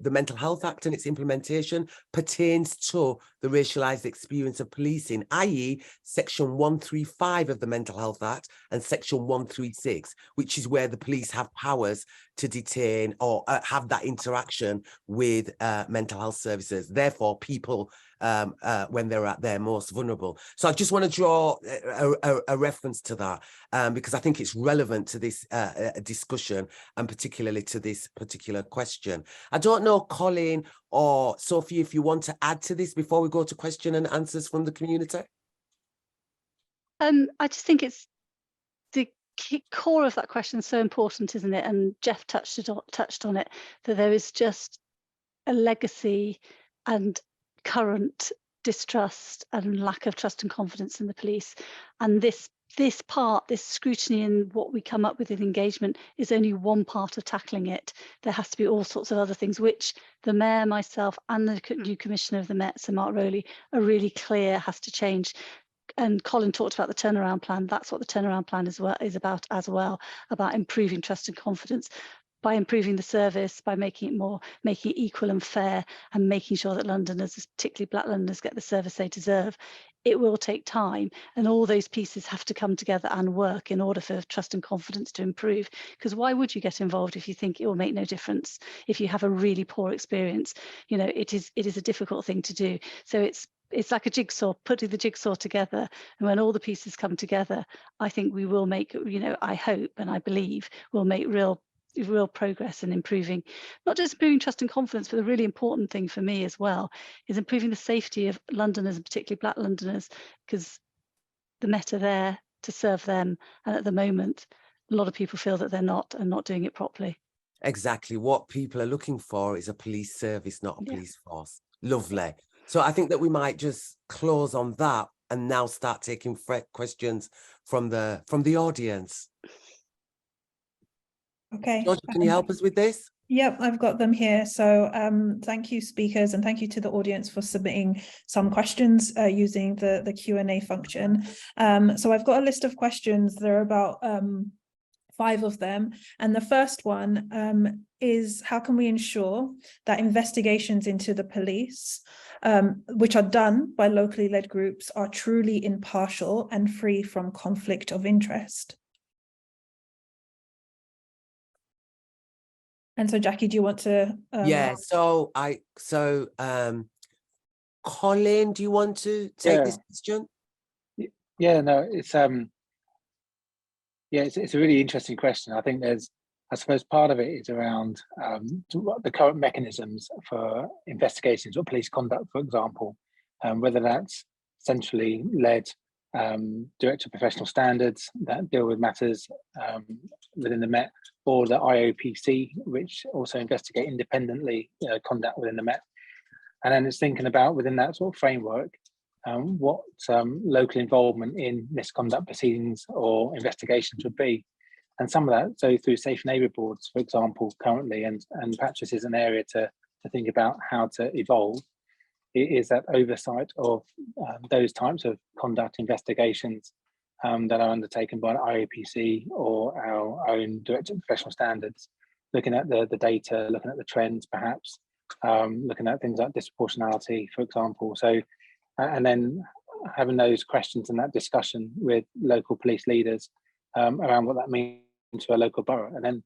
the Mental Health Act and its implementation pertains to the racialized experience of policing, i.e. Section 135 of the Mental Health Act and Section 136, which is where the police have powers to detain or have that interaction with mental health services. Therefore, people, when they're at their most vulnerable. So I just want to draw a reference to that because I think it's relevant to this discussion, and particularly to this particular question. I don't know, Colin or Sophie, if you want to add to this before we go to question and answers from the community. I just think it's the core of that question is so important, isn't it? And Jeff touched on it, that there is just a legacy and current distrust and lack of trust and confidence in the police. And this this part, this scrutiny and what we come up with in engagement is only one part of tackling it. There has to be all sorts of other things, which the Mayor, myself and the new Commissioner of the Met, Sir Mark Rowley, are really clear has to change. And Colin talked about the turnaround plan. That's what the turnaround plan is about as well, about improving trust and confidence, by improving the service, by making it equal and fair, and making sure that Londoners, particularly Black Londoners, get the service they deserve. It will take time, and all those pieces have to come together and work in order for trust and confidence to improve. Because why would you get involved if you think it will make no difference? If you have a really poor experience, you know, it is a difficult thing to do. So it's like a jigsaw, putting the jigsaw together, and when all the pieces come together, I think we will make, you know, I hope and I believe we'll make real progress in improving, not just improving trust and confidence, but the really important thing for me as well is improving the safety of Londoners, and particularly Black Londoners, because the Met are there to serve them, and at the moment a lot of people feel that they're not doing it properly. Exactly. What people are looking for is a police service, not a police force. Lovely. So I think that we might just close on that and now start taking questions from the audience. Okay. Georgia, can you help us with this? Yep, I've got them here. So thank you, speakers, and thank you to the audience for submitting some questions using the Q&A function. So I've got a list of questions. There are about 5 of them. And the first one is, how can we ensure that investigations into the police, which are done by locally led groups, are truly impartial and free from conflict of interest? And so, Jacqui, do you want to? Yeah. So Colin, do you want to take this question? Yeah. No, it's it's a really interesting question. I think I suppose part of it is around the current mechanisms for investigations or police conduct, for example, whether that's centrally led Director of Professional Standards that deal with matters within the Met, or the IOPC, which also investigate independently conduct within the Met. And then it's thinking about within that sort of framework, what local involvement in misconduct proceedings or investigations would be. And some of that, so through safe neighbour boards, for example, currently, and perhaps this is an area to think about how to evolve, it is that oversight of those types of conduct investigations that are undertaken by the IOPC or our own Director of Professional Standards, looking at the data, looking at the trends, perhaps, looking at things like disproportionality, for example. So, and then having those questions and that discussion with local police leaders around what that means to a local borough, and then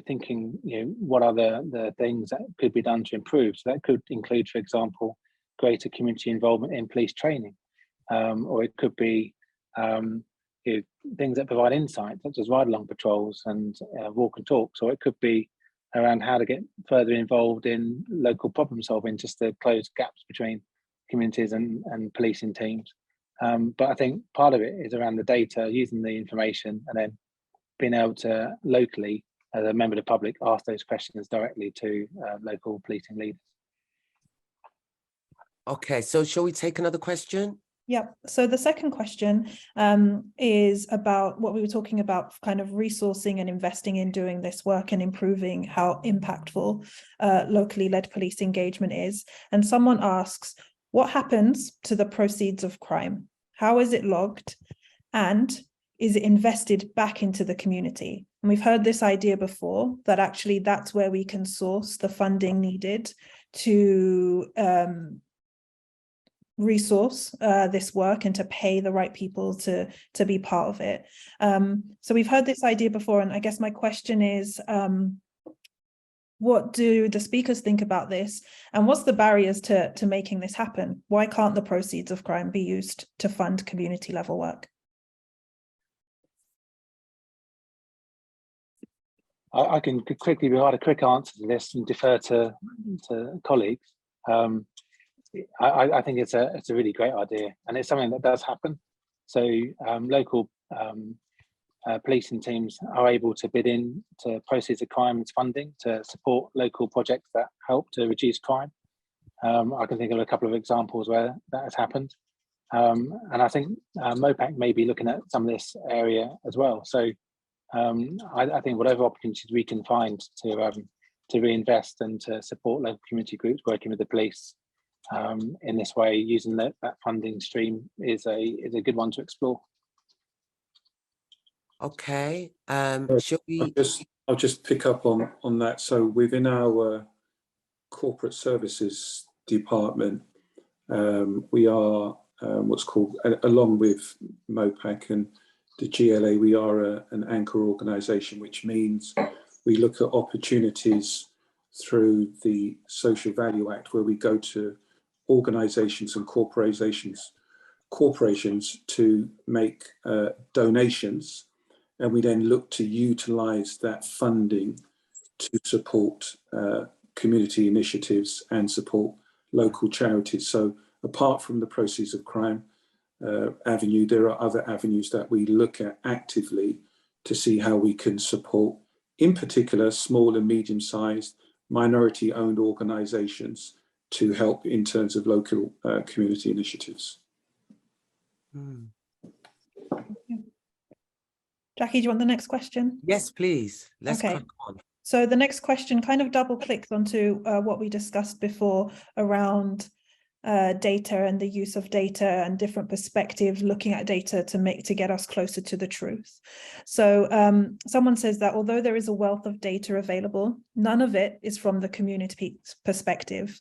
thinking what are the things that could be done to improve. So that could include, for example, greater community involvement in police training, or it could be things that provide insight, such as ride-along patrols and walk and talks, or it could be around how to get further involved in local problem solving, just to close gaps between communities and policing teams. But I think part of it is around the data, using the information, and then being able to locally, as a member of the public, ask those questions directly to local policing leaders. Okay, so shall we take another question? Yeah, so the second question is about what we were talking about, kind of resourcing and investing in doing this work and improving how impactful locally led police engagement is. And someone asks, what happens to the proceeds of crime? How is it logged? And is it invested back into the community? And we've heard this idea before, that actually that's where we can source the funding needed to resource this work and to pay the right people to be part of it. So we've heard this idea before, and I guess my question is, what do the speakers think about this, and what's the barriers to making this happen? Why can't the proceeds of crime be used to fund community level work? I can quickly provide a quick answer to this and defer to colleagues. I think it's a really great idea, and it's something that does happen. So local policing teams are able to bid in to proceeds of crimes funding to support local projects that help to reduce crime. I can think of a couple of examples where that has happened. And I think MOPAC may be looking at some of this area as well. So I think whatever opportunities we can find to reinvest and to support local community groups working with the police in this way, using that funding stream is a good one to explore. Okay. Shall we? I'll just pick up on that. So within our corporate services department, we are what's called, along with MOPAC and the GLA, we are an anchor organisation, which means we look at opportunities through the Social Value Act, where we go to organisations and corporations to make donations, and we then look to utilise that funding to support community initiatives and support local charities. So apart from the proceeds of crime avenue, there are other avenues that we look at actively to see how we can support, in particular, small and medium-sized minority-owned organisations to help in terms of local community initiatives. Jacqui, do you want the next question? Yes, please. Let's Okay. crack on. So the next question kind of double clicks onto what we discussed before around data and the use of data and different perspectives, looking at data to get us closer to the truth. So someone says that although there is a wealth of data available, none of it is from the community perspective.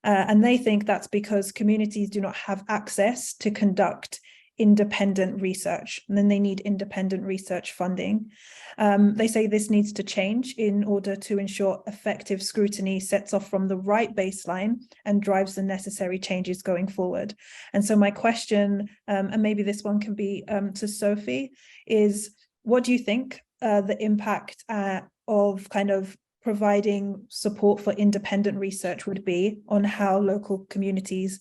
And they think that's because communities do not have access to conduct independent research, and then they need independent research funding. They say this needs to change in order to ensure effective scrutiny sets off from the right baseline and drives the necessary changes going forward. And so my question, and maybe this one can be to Sophie, is what do you think the impact of kind of providing support for independent research would be on how local communities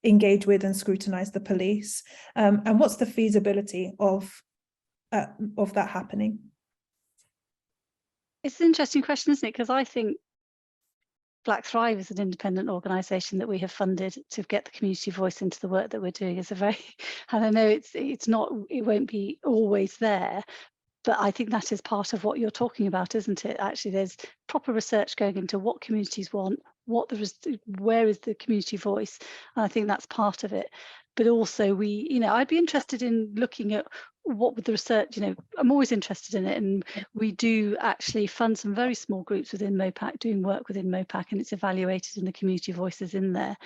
engage with and scrutinize the police, and what's the feasibility of that happening? It's an interesting question, isn't it? Because I think Black Thrive is an independent organisation that we have funded to get the community voice into the work that we're doing. Is a very, and I know it won't be always there, but I think that is part of what you're talking about, isn't it? Actually, there's proper research going into what communities want, where is the community voice, and I think that's part of it. But also, I'd be interested in looking at what would the research, I'm always interested in it, and we do actually fund some very small groups within MOPAC doing work within MOPAC, and it's evaluated in the community voices in there.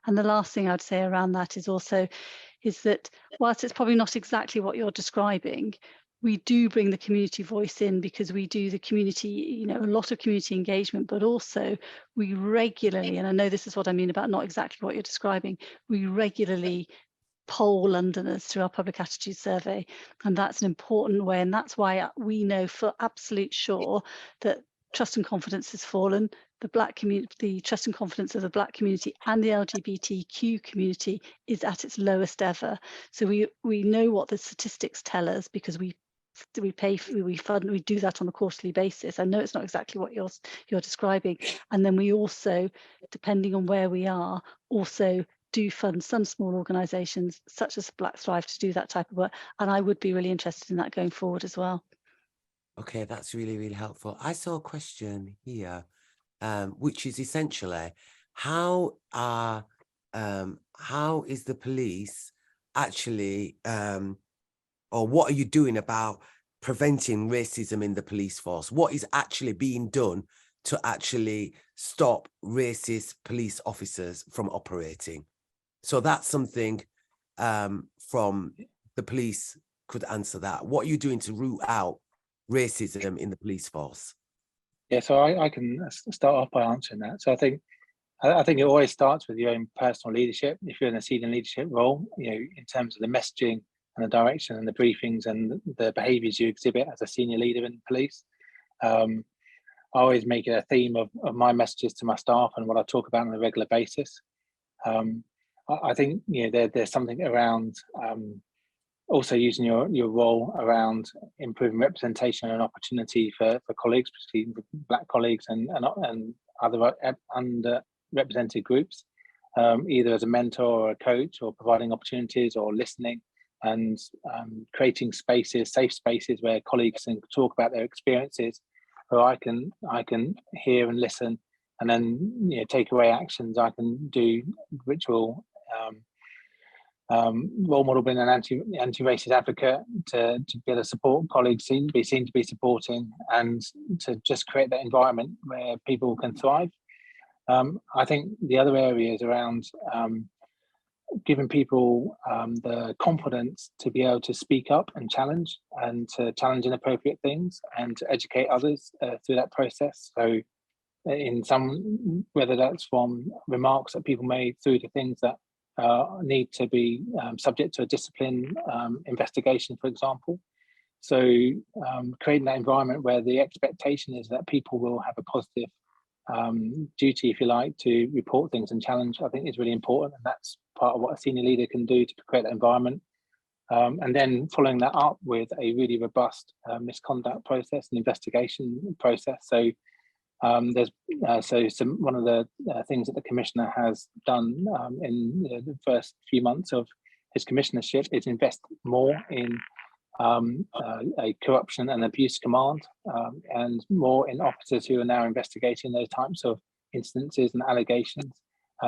And the last thing I'd say around that is that whilst it's probably not exactly what you're describing, we do bring the community voice in because we do the community, a lot of community engagement, but also we regularly, and I know this is what I mean about not exactly what you're describing, we regularly poll Londoners through our public attitude survey, and that's an important way, and that's why we know for absolute sure that trust and confidence has fallen. The Black community, the trust and confidence of the Black community and the LGBTQ community is at its lowest ever. So we know what the statistics tell us because we fund, we do that on a quarterly basis. I know it's not exactly what you're describing, and then we also, depending on where we are, also do fund some small organisations such as Black Thrive to do that type of work, and I would be really interested in that going forward as well. Okay, that's really, really helpful. I saw a question here, which is essentially how is the police actually or what are you doing about preventing racism in the police force? What is actually being done to actually stop racist police officers from operating? So that's something from the police could answer that. What are you doing to root out racism in the police force? Yeah, so I can start off by answering that. So I think it always starts with your own personal leadership. If you're in a senior leadership role, in terms of the messaging and the direction and the briefings and the behaviours you exhibit as a senior leader in police. I always make it a theme of my messages to my staff and what I talk about on a regular basis. I think there's something around also using your role around improving representation and opportunity for colleagues, particularly Black colleagues and other underrepresented groups. either as a mentor or a coach, or providing opportunities or listening, and creating spaces, safe spaces where colleagues can talk about their experiences, where I can hear and listen, and then take away actions I can do, which will role model being an anti-racist advocate, to be able to support colleagues, be seen to be supporting, and to just create that environment where people can thrive. I think the other areas around giving people the confidence to be able to speak up and challenge, and to challenge inappropriate things, and to educate others through that process. So in some, whether that's from remarks that people made through to things that need to be subject to a discipline investigation, for example. So creating that environment where the expectation is that people will have a positive duty, if you like, to report things and challenge, I think is really important. And that's part of what a senior leader can do to create that environment. And then following that up with a really robust misconduct process and investigation process. So there's one of the things that the Commissioner has done in the first few months of his commissionership is invest more in a corruption and abuse command, and more in officers who are now investigating those types of instances and allegations,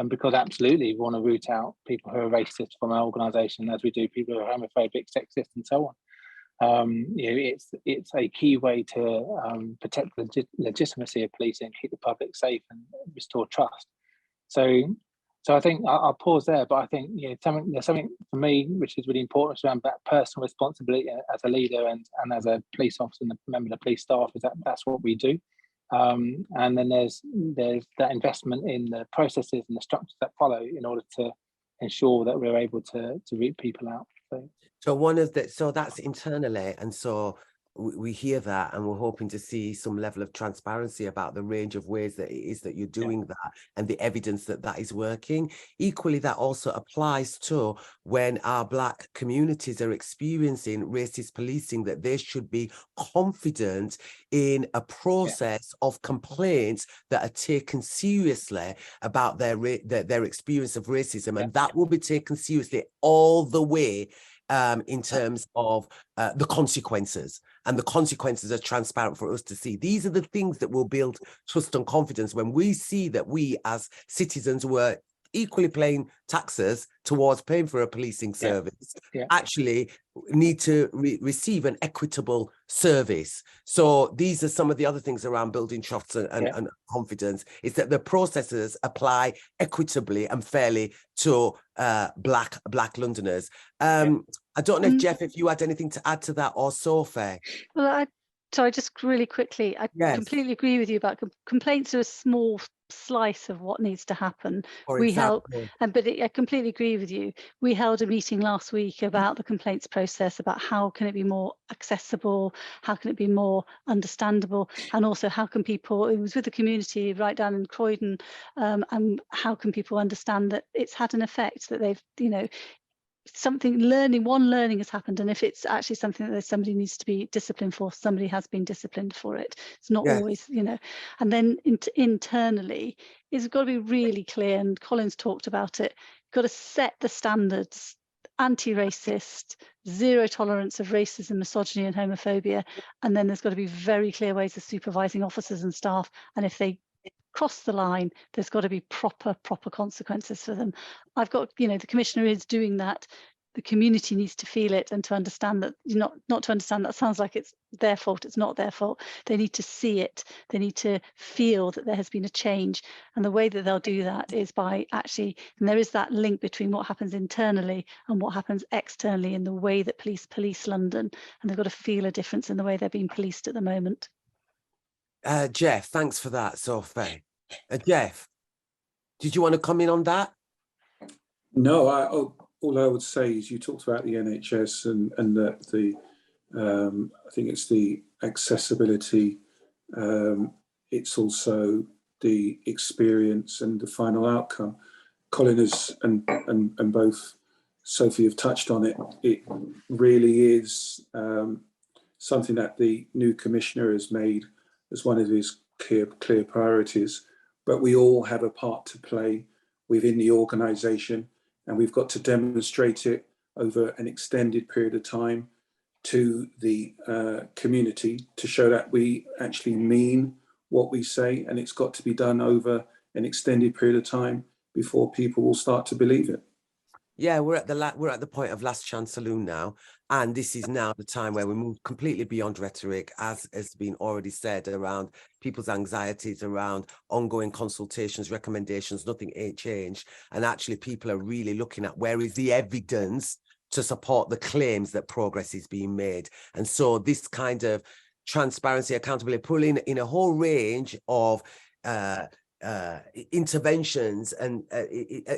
because absolutely we want to root out people who are racist from our organisation, as we do people who are homophobic, sexist, and so on. It's a key way to protect the legitimacy of policing, keep the public safe, and restore trust. So I think I'll pause there, but I think there's something for me which is really important around that personal responsibility as a leader and as a police officer and a member of the police staff, is that's what we do. And then there's that investment in the processes and the structures that follow in order to ensure that we're able to root people out. So that's internally, and so we hear that, and we're hoping to see some level of transparency about the range of ways that it is that you're doing that, and the evidence that that is working. Equally, that also applies to when our Black communities are experiencing racist policing, that they should be confident in a process of complaints that are taken seriously about their experience of racism, and that will be taken seriously all the way in terms of the consequences, and the consequences are transparent for us to see. These are the things that will build trust and confidence when we see that we as citizens were equally paying taxes towards paying for a policing service actually need to receive an equitable service. So these are some of the other things around building trust and confidence, is that the processes apply equitably and fairly to Black Londoners. I don't know if Jeff, if you had anything to add to that, or Sophie. Well, I just really quickly, I completely agree with you about complaints are a small slice of what needs to happen. I completely agree with you. We held a meeting last week about the complaints process, about how can it be more accessible, how can it be more understandable, and also how can people, it was with the community right down in Croydon, and how can people understand that it's had an effect, that they've, one learning has happened, and if it's actually something that somebody needs to be disciplined for, somebody has been disciplined for it. It's not always, and then internally it's got to be really clear, and Colin's talked about it, got to set the standards, anti-racist, zero tolerance of racism, misogyny and homophobia, and then there's got to be very clear ways of supervising officers and staff, and if they cross the line, there's got to be proper consequences for them. I've got, the Commissioner is doing that. The community needs to feel it and to understand that, not to understand that sounds like it's their fault. It's not their fault. They need to see it. They need to feel that there has been a change. And the way that they'll do that is by actually, and there is that link between what happens internally and what happens externally in the way that police London, and they've got to feel a difference in the way they're being policed at the moment. Jeff, thanks for that, Sophie. Jeff, did you want to come in on that? No, all I would say is you talked about the NHS and that I think it's the accessibility, it's also the experience and the final outcome. Colin has and both Sophie have touched on it. It really is something that the new Commissioner has made as one of his clear priorities, but we all have a part to play within the organisation, and we've got to demonstrate it over an extended period of time to the community to show that we actually mean what we say, and it's got to be done over an extended period of time before people will start to believe it. Yeah, we're at the point of last chance saloon now, and this is now the time where we move completely beyond rhetoric, as has been already said, around people's anxieties, around ongoing consultations, recommendations. Nothing ain't changed, and actually people are really looking at where is the evidence to support the claims that progress is being made. And so this kind of transparency, accountability, pulling in a whole range of interventions, and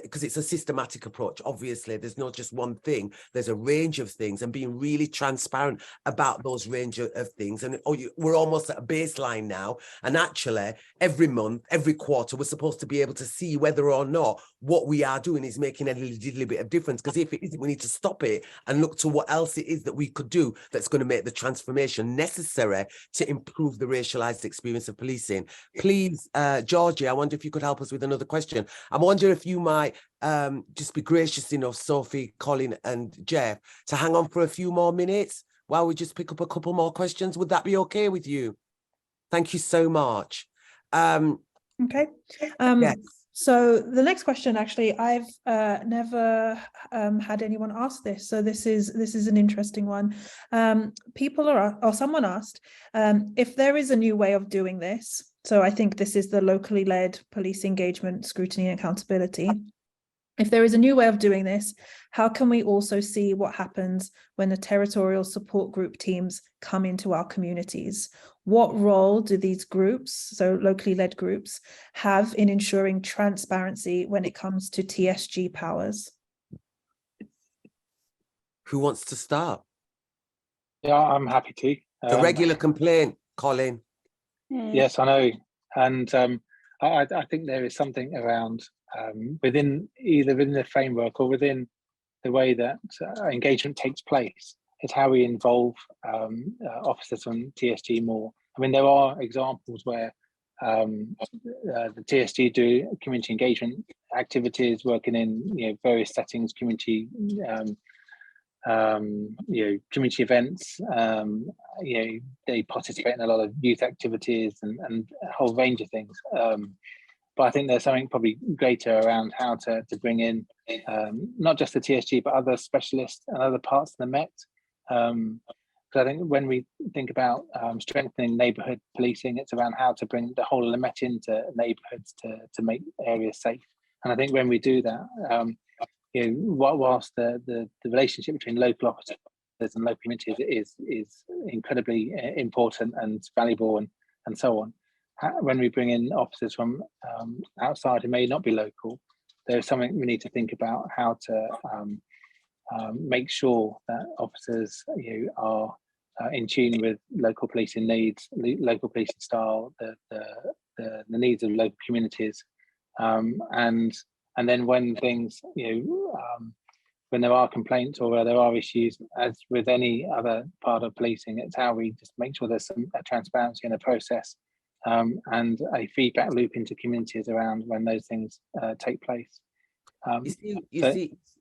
because it's a systematic approach. Obviously there's not just one thing, there's a range of things, and being really transparent about those range of things. And we're almost at a baseline now, and actually every month, every quarter, we're supposed to be able to see whether or not what we are doing is making a little bit of difference, because if it isn't, we need to stop it and look to what else it is that we could do that's going to make the transformation necessary to improve the racialized experience of policing. Please, Georgie, I wonder if you could help us with another question. I wonder if you might just be gracious enough, Sophie, Colin and Jeff, to hang on for a few more minutes while we just pick up a couple more questions. Would that be okay with you? Thank you so much. Okay. Yes. So the next question, actually, I've never had anyone ask this, so this is an interesting one. Someone asked if there is a new way of doing this. So I think this is the locally led police engagement, scrutiny, and accountability. If there is a new way of doing this, how can we also see what happens when the territorial support group teams come into our communities? What role do these groups, so locally led groups, have in ensuring transparency when it comes to TSG powers? Who wants to start? Yeah, I'm happy to. The regular complaint, Colin. Yes, I know. And I think there is something around within the framework or within the way that engagement takes place. It's how we involve officers on TSG more. I mean, there are examples where the TSG do community engagement activities, working in various settings, community community events. They participate in a lot of youth activities and a whole range of things. But I think there's something probably greater around how to bring in not just the TSG, but other specialists and other parts of the Met. Because I think when we think about strengthening neighbourhood policing, it's around how to bring the whole of the Met into neighbourhoods to make areas safe. And I think when we do that, whilst the relationship between local officers and local communities is incredibly important and valuable and so on, when we bring in officers from outside who may not be local, there's something we need to think about how to make sure that officers are in tune with local policing needs, local policing style, the needs of local communities, and then when things, when there are complaints or where there are issues, as with any other part of policing, it's how we just make sure there's some transparency in the process and a feedback loop into communities around when those things take place.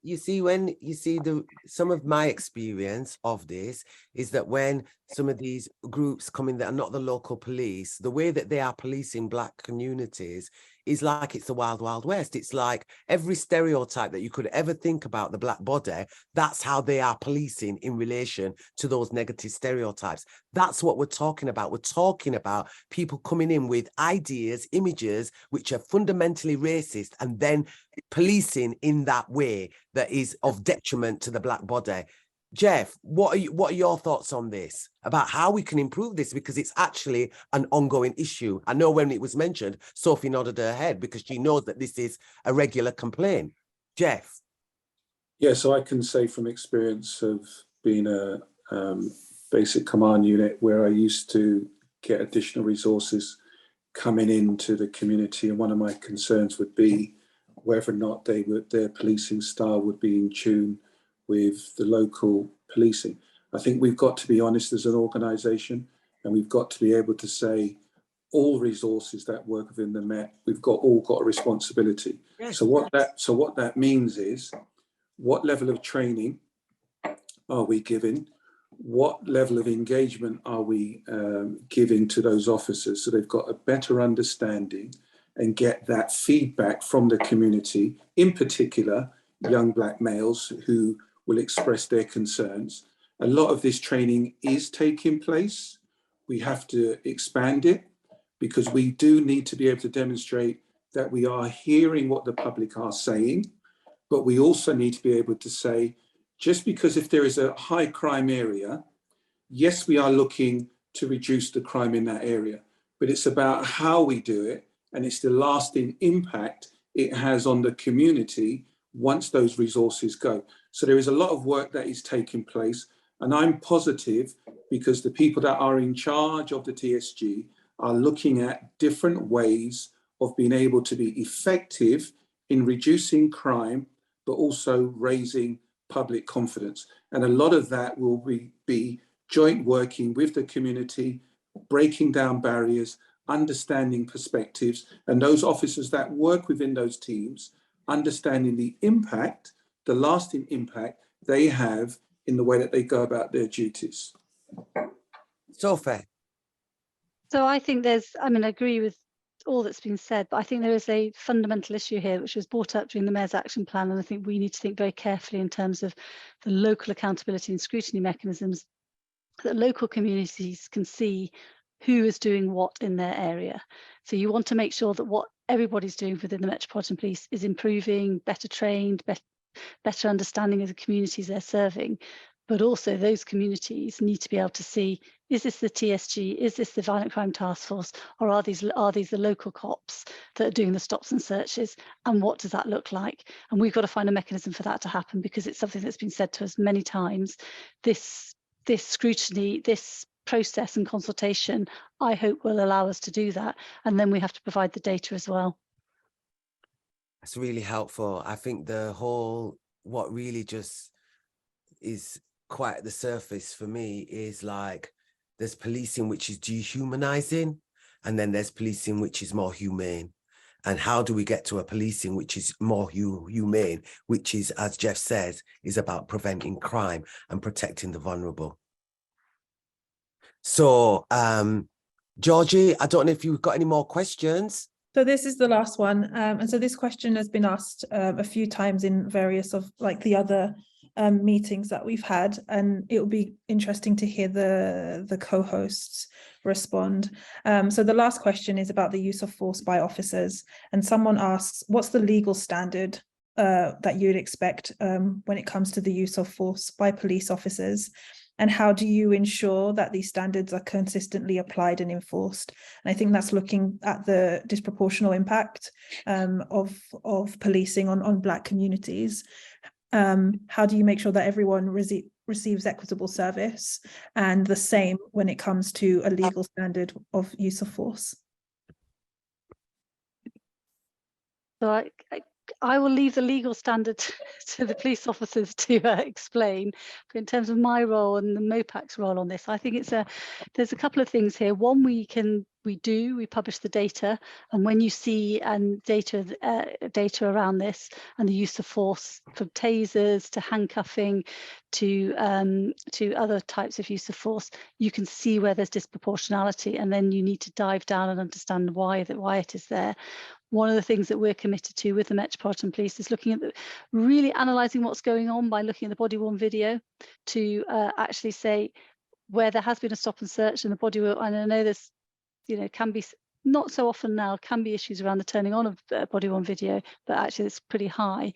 You see some of my experience of this is that when some of these groups come in that are not the local police, the way that they are policing Black communities is like it's the wild, wild west. It's like every stereotype that you could ever think about the Black body, that's how they are policing in relation to those negative stereotypes. That's what we're talking about. We're talking about people coming in with ideas, images, which are fundamentally racist, and then policing in that way that is of detriment to the Black body. Jeff, what are your thoughts on this, about how we can improve this? Because it's actually an ongoing issue. I know when it was mentioned, Sophie nodded her head because she knows that this is a regular complaint. Jeff? Yeah, so I can say from experience of being a basic command unit where I used to get additional resources coming into the community, and one of my concerns would be whether or not their policing style would be in tune with the local policing. I think we've got to be honest as an organisation, and we've got to be able to say all resources that work within the Met, we've all got a responsibility. Yes. So what that means is, what level of training are we giving? What level of engagement are we giving to those officers so they've got a better understanding and get that feedback from the community, in particular, young black males who will express their concerns. A lot of this training is taking place. We have to expand it because we do need to be able to demonstrate that we are hearing what the public are saying, but we also need to be able to say, just because if there is a high crime area, yes, we are looking to reduce the crime in that area, but it's about how we do it, and it's the lasting impact it has on the community once those resources go. So there is a lot of work that is taking place, and I'm positive because the people that are in charge of the TSG are looking at different ways of being able to be effective in reducing crime, but also raising public confidence. And a lot of that will be joint working with the community, breaking down barriers, understanding perspectives, and those officers that work within those teams, understanding the impact, the lasting impact they have in the way that they go about their duties. Sophie. So I think I agree with all that's been said, but I think there is a fundamental issue here, which was brought up during the Mayor's Action Plan, and I think we need to think very carefully in terms of the local accountability and scrutiny mechanisms that local communities can see who is doing what in their area. So you want to make sure that what everybody's doing within the Metropolitan Police is improving, better trained, better understanding of the communities they're serving. But also those communities need to be able to see, is this the TSG, is this the Violent Crime Task Force, or are these the local cops that are doing the stops and searches, and what does that look like? And we've got to find a mechanism for that to happen, because it's something that's been said to us many times. This scrutiny, this process and consultation, I hope will allow us to do that. And then we have to provide the data as well. That's really helpful. I think what really just is quite at the surface for me is like, there's policing which is dehumanizing, and then there's policing which is more humane. And how do we get to a policing which is more humane, which is, as Jeff says, is about preventing crime and protecting the vulnerable. So, Georgie, I don't know if you've got any more questions. So this is the last one. And so this question has been asked a few times in various of like the other meetings that we've had, and it will be interesting to hear the co-hosts respond. So the last question is about the use of force by officers, and someone asks, what's the legal standard that you'd expect when it comes to the use of force by police officers? And how do you ensure that these standards are consistently applied and enforced? And I think that's looking at the disproportional impact of policing on Black communities. How do you make sure that everyone receives equitable service, and the same when it comes to a legal standard of use of force? So I will leave the legal standard to the police officers to explain. But in terms of my role and the MOPAC's role on this, I think there's a couple of things here. One, we publish the data, and when you see data around this and the use of force, from tasers to handcuffing to other types of use of force, you can see where there's disproportionality, and then you need to dive down and understand why it is there. One of the things that we're committed to with the Metropolitan Police is looking at really analysing what's going on by looking at the body-worn video to actually say where there has been a stop and search and the body-worn, and I know there's, can be, not so often now, can be issues around the turning on of body-worn video, but actually it's pretty high.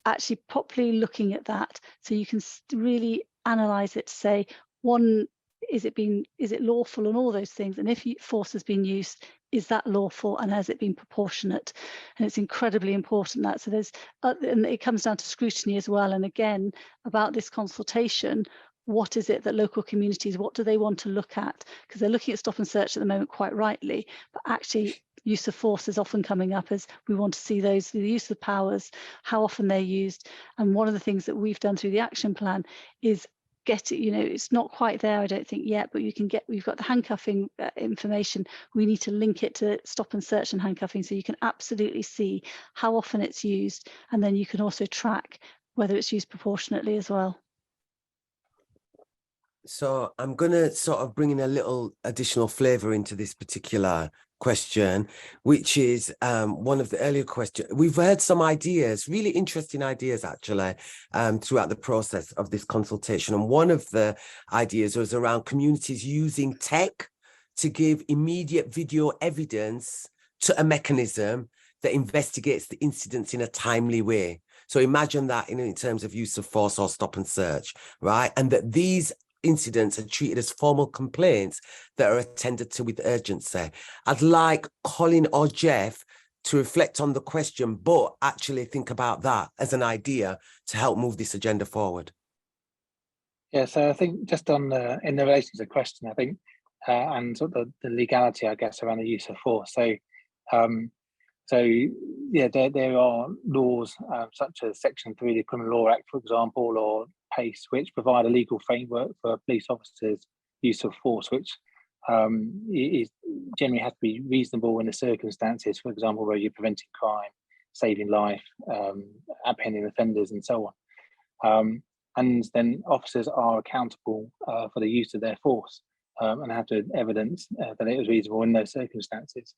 Actually properly looking at that so you can really analyse it to say, one, is it lawful and all those things, and if force has been used, is that lawful and has it been proportionate? And it's incredibly important that. So there's and it comes down to scrutiny as well, and again about this consultation, what is it that local communities, what do they want to look at? Because they're looking at stop and search at the moment, quite rightly, but actually use of force is often coming up as we want to see the use of powers, how often they're used. And one of the things that we've done through the action plan is get it, it's not quite there, I don't think yet, but we've got the handcuffing information. We need to link it to stop and search and handcuffing, so you can absolutely see how often it's used, and then you can also track whether it's used proportionately as well. So I'm going to sort of bring in a little additional flavour into this particular question, which is one of the earlier questions. We've heard some ideas, really interesting ideas actually, throughout the process of this consultation. And one of the ideas was around communities using tech to give immediate video evidence to a mechanism that investigates the incidents in a timely way. So imagine that in terms of use of force or stop and search, right? And that these incidents are treated as formal complaints that are attended to with urgency. I'd like Colin or Jeff to reflect on the question, but actually think about that as an idea to help move this agenda forward. Yeah, so I think just on in relation to the question, I think, and sort of the legality, I guess, around the use of force. So, yeah, there are laws such as Section 3 of the Criminal Law Act, for example, or PACE, which provide a legal framework for police officers' use of force, which is generally has to be reasonable in the circumstances, for example, where you're preventing crime, saving life, apprehending offenders, and so on. And then officers are accountable for the use of their force and have to evidence that it was reasonable in those circumstances.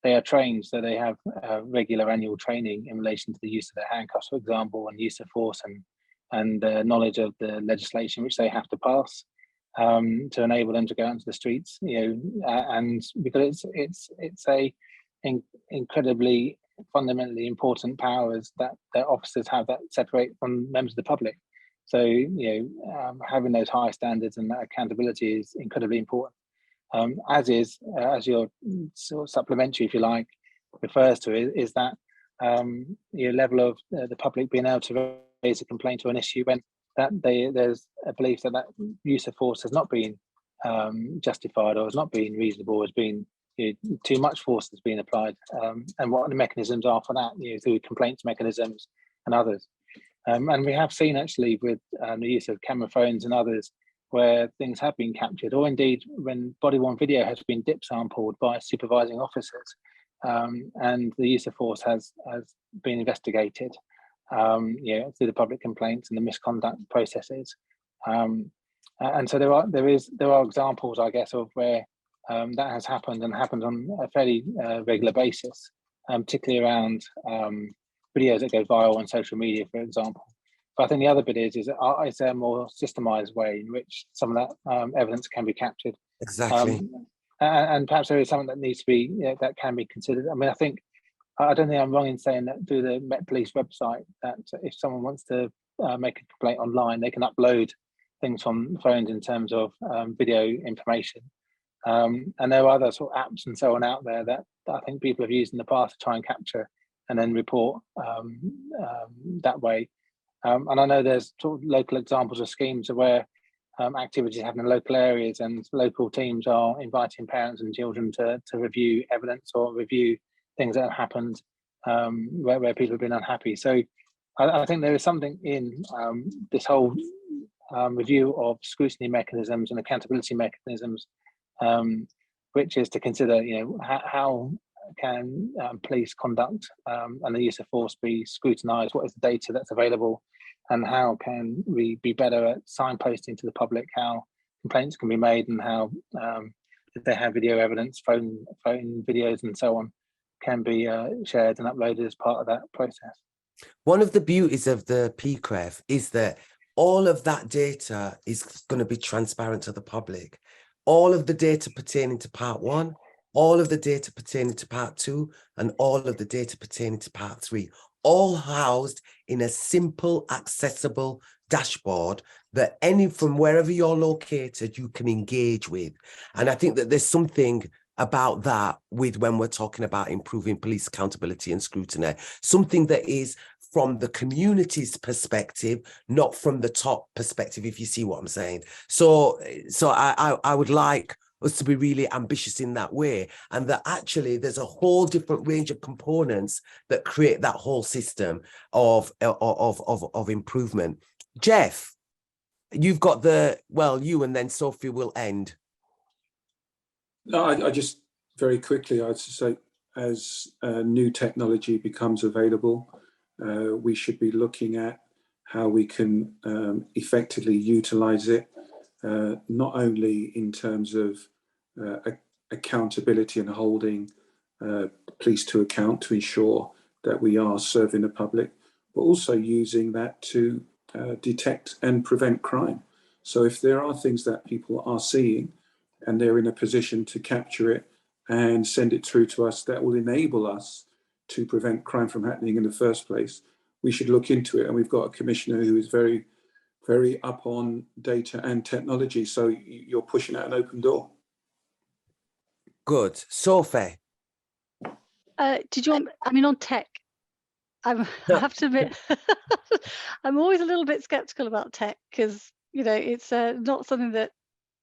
They are trained, so they have regular annual training in relation to the use of their handcuffs, for example, and use of force, and knowledge of the legislation which they have to pass to enable them to go out into the streets. And because it's a incredibly fundamentally important powers that officers have that separate from members of the public. So having those high standards and that accountability is incredibly important. As your sort of supplementary, if you like, refers to, is that your level of the public being able to raise a complaint or an issue when there's a belief that use of force has not been justified or has not been reasonable, has been too much force that's been applied, and what the mechanisms are for that, through complaints mechanisms and others. And we have seen actually with the use of camera phones and others, where things have been captured, or indeed when body-worn video has been dip sampled by supervising officers, and the use of force has been investigated, through the public complaints and the misconduct processes. And so there are examples, I guess, of where that has happened and happens on a fairly regular basis, particularly around videos that go viral on social media, for example. But I think the other bit is there a more systemized way in which some of that evidence can be captured? Exactly. And perhaps there is something that needs to be, that can be considered. I mean, I don't think I'm wrong in saying that through the Met Police website, that if someone wants to make a complaint online, they can upload things from phones in terms of video information. And there are other sort of apps and so on out there that I think people have used in the past to try and capture and then report that way. And I know there's sort of local examples of schemes where activities happen in local areas and local teams are inviting parents and children to review evidence or review things that have happened where people have been unhappy. So I think there is something in this whole review of scrutiny mechanisms and accountability mechanisms, which is to consider, how can police conduct and the use of force be scrutinised? What is the data that's available, and how can we be better at signposting to the public how complaints can be made, and how if they have video evidence, phone videos and so on, can be shared and uploaded as part of that process. One of the beauties of the PCREF is that all of that data is going to be transparent to the public. All of the data pertaining to part 1, all of the data pertaining to part 2, and all of the data pertaining to part 3, all housed in a simple, accessible dashboard that from wherever you're located, you can engage with. And I think that there's something about that when we're talking about improving police accountability and scrutiny, something that is from the community's perspective, not from the top perspective, if you see what I'm saying. So I would like us to be really ambitious in that way, and that actually there's a whole different range of components that create that whole system of improvement. Jeff. you've got you and then Sophie will end. No, I just very quickly, I'd say, as new technology becomes available, we should be looking at how we can effectively utilize it, not only in terms of accountability and holding police to account to ensure that we are serving the public, but also using that to detect and prevent crime. So if there are things that people are seeing and they're in a position to capture it and send it through to us, that will enable us to prevent crime from happening in the first place, we should look into it. And we've got a commissioner who is very, very up on data and technology. So you're pushing out an open door. Good. Sophie. Did you want, I mean, on tech, I have to admit, I'm always a little bit skeptical about tech because, you know, it's not something that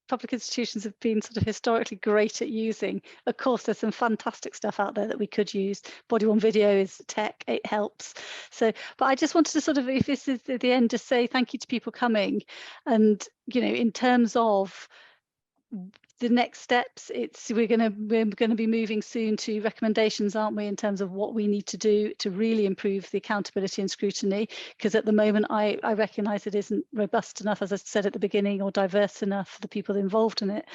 public institutions have been sort of historically great at using. Of course, there's some fantastic stuff out there that we could use. Body worn video is tech, it helps. So, but I just wanted to sort of, if this is at the end, just say thank you to people coming. And, you know, in terms of the next steps, we're going to be moving soon to recommendations, aren't we, in terms of what we need to do to really improve the accountability and scrutiny, because at the moment I recognise it isn't robust enough, as I said at the beginning, or diverse enough for the people involved in it.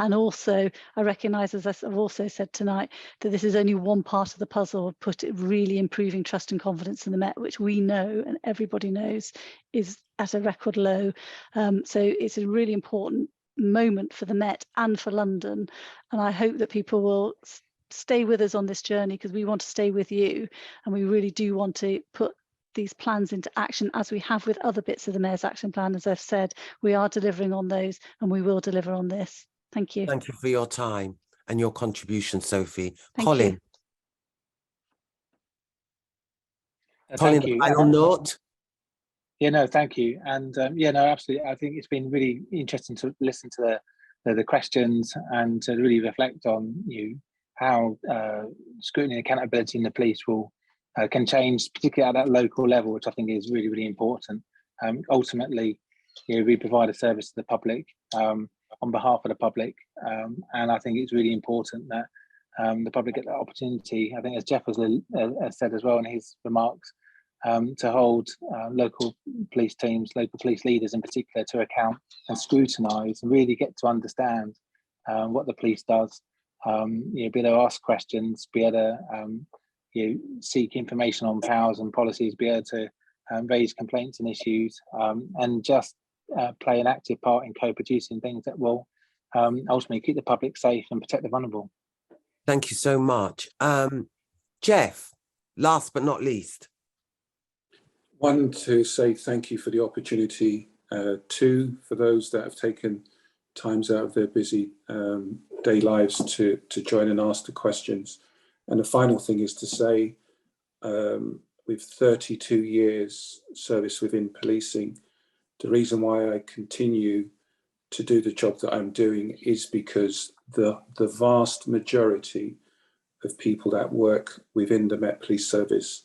And also I recognise, as I've also said tonight, that this is only one part of the puzzle of really improving trust and confidence in the Met, which we know and everybody knows is at a record low. So it's a really important moment for the Met and for London, and I hope that people will stay with us on this journey, because we want to stay with you, and we really do want to put these plans into action as we have with other bits of the Mayor's Action Plan. As I've said, we are delivering on those and we will deliver on this. Thank you. Thank you for your time and your contribution, Sophie. Thank Colin. you. Colin, Thank you. final note. Yeah, no, thank you. And yeah, no, absolutely. I think it's been really interesting to listen to the questions and to really reflect on how scrutiny and accountability in the police can change, particularly at that local level, which I think is really, really important. Ultimately, we provide a service to the public on behalf of the public, and I think it's really important that the public get that opportunity. I think, as Jeff has said as well in his remarks, to hold local police teams, local police leaders in particular, to account and scrutinise and really get to understand what the police does. Be able to ask questions, be able to seek information on powers and policies, be able to raise complaints and issues, and just play an active part in co-producing things that will ultimately keep the public safe and protect the vulnerable. Thank you so much. Jeff, last but not least. One, to say thank you for the opportunity. Two, for those that have taken times out of their busy day lives to join and ask the questions. And the final thing is to say, with 32 years service within policing, the reason why I continue to do the job that I'm doing is because the vast majority of people that work within the Met Police Service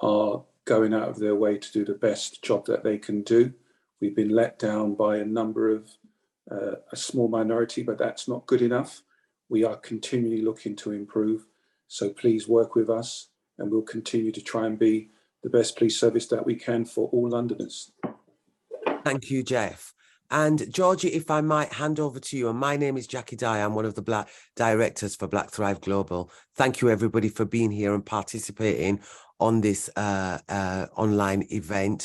are going out of their way to do the best job that they can do. We've been let down by a number of a small minority, but that's not good enough. We are continually looking to improve. So please work with us, and we'll continue to try and be the best police service that we can for all Londoners. Thank you, Jeff. And Georgie, if I might hand over to you, and my name is Jacqui Dyer. I'm one of the Black directors for Black Thrive Global. Thank you, everybody, for being here and participating on this online event.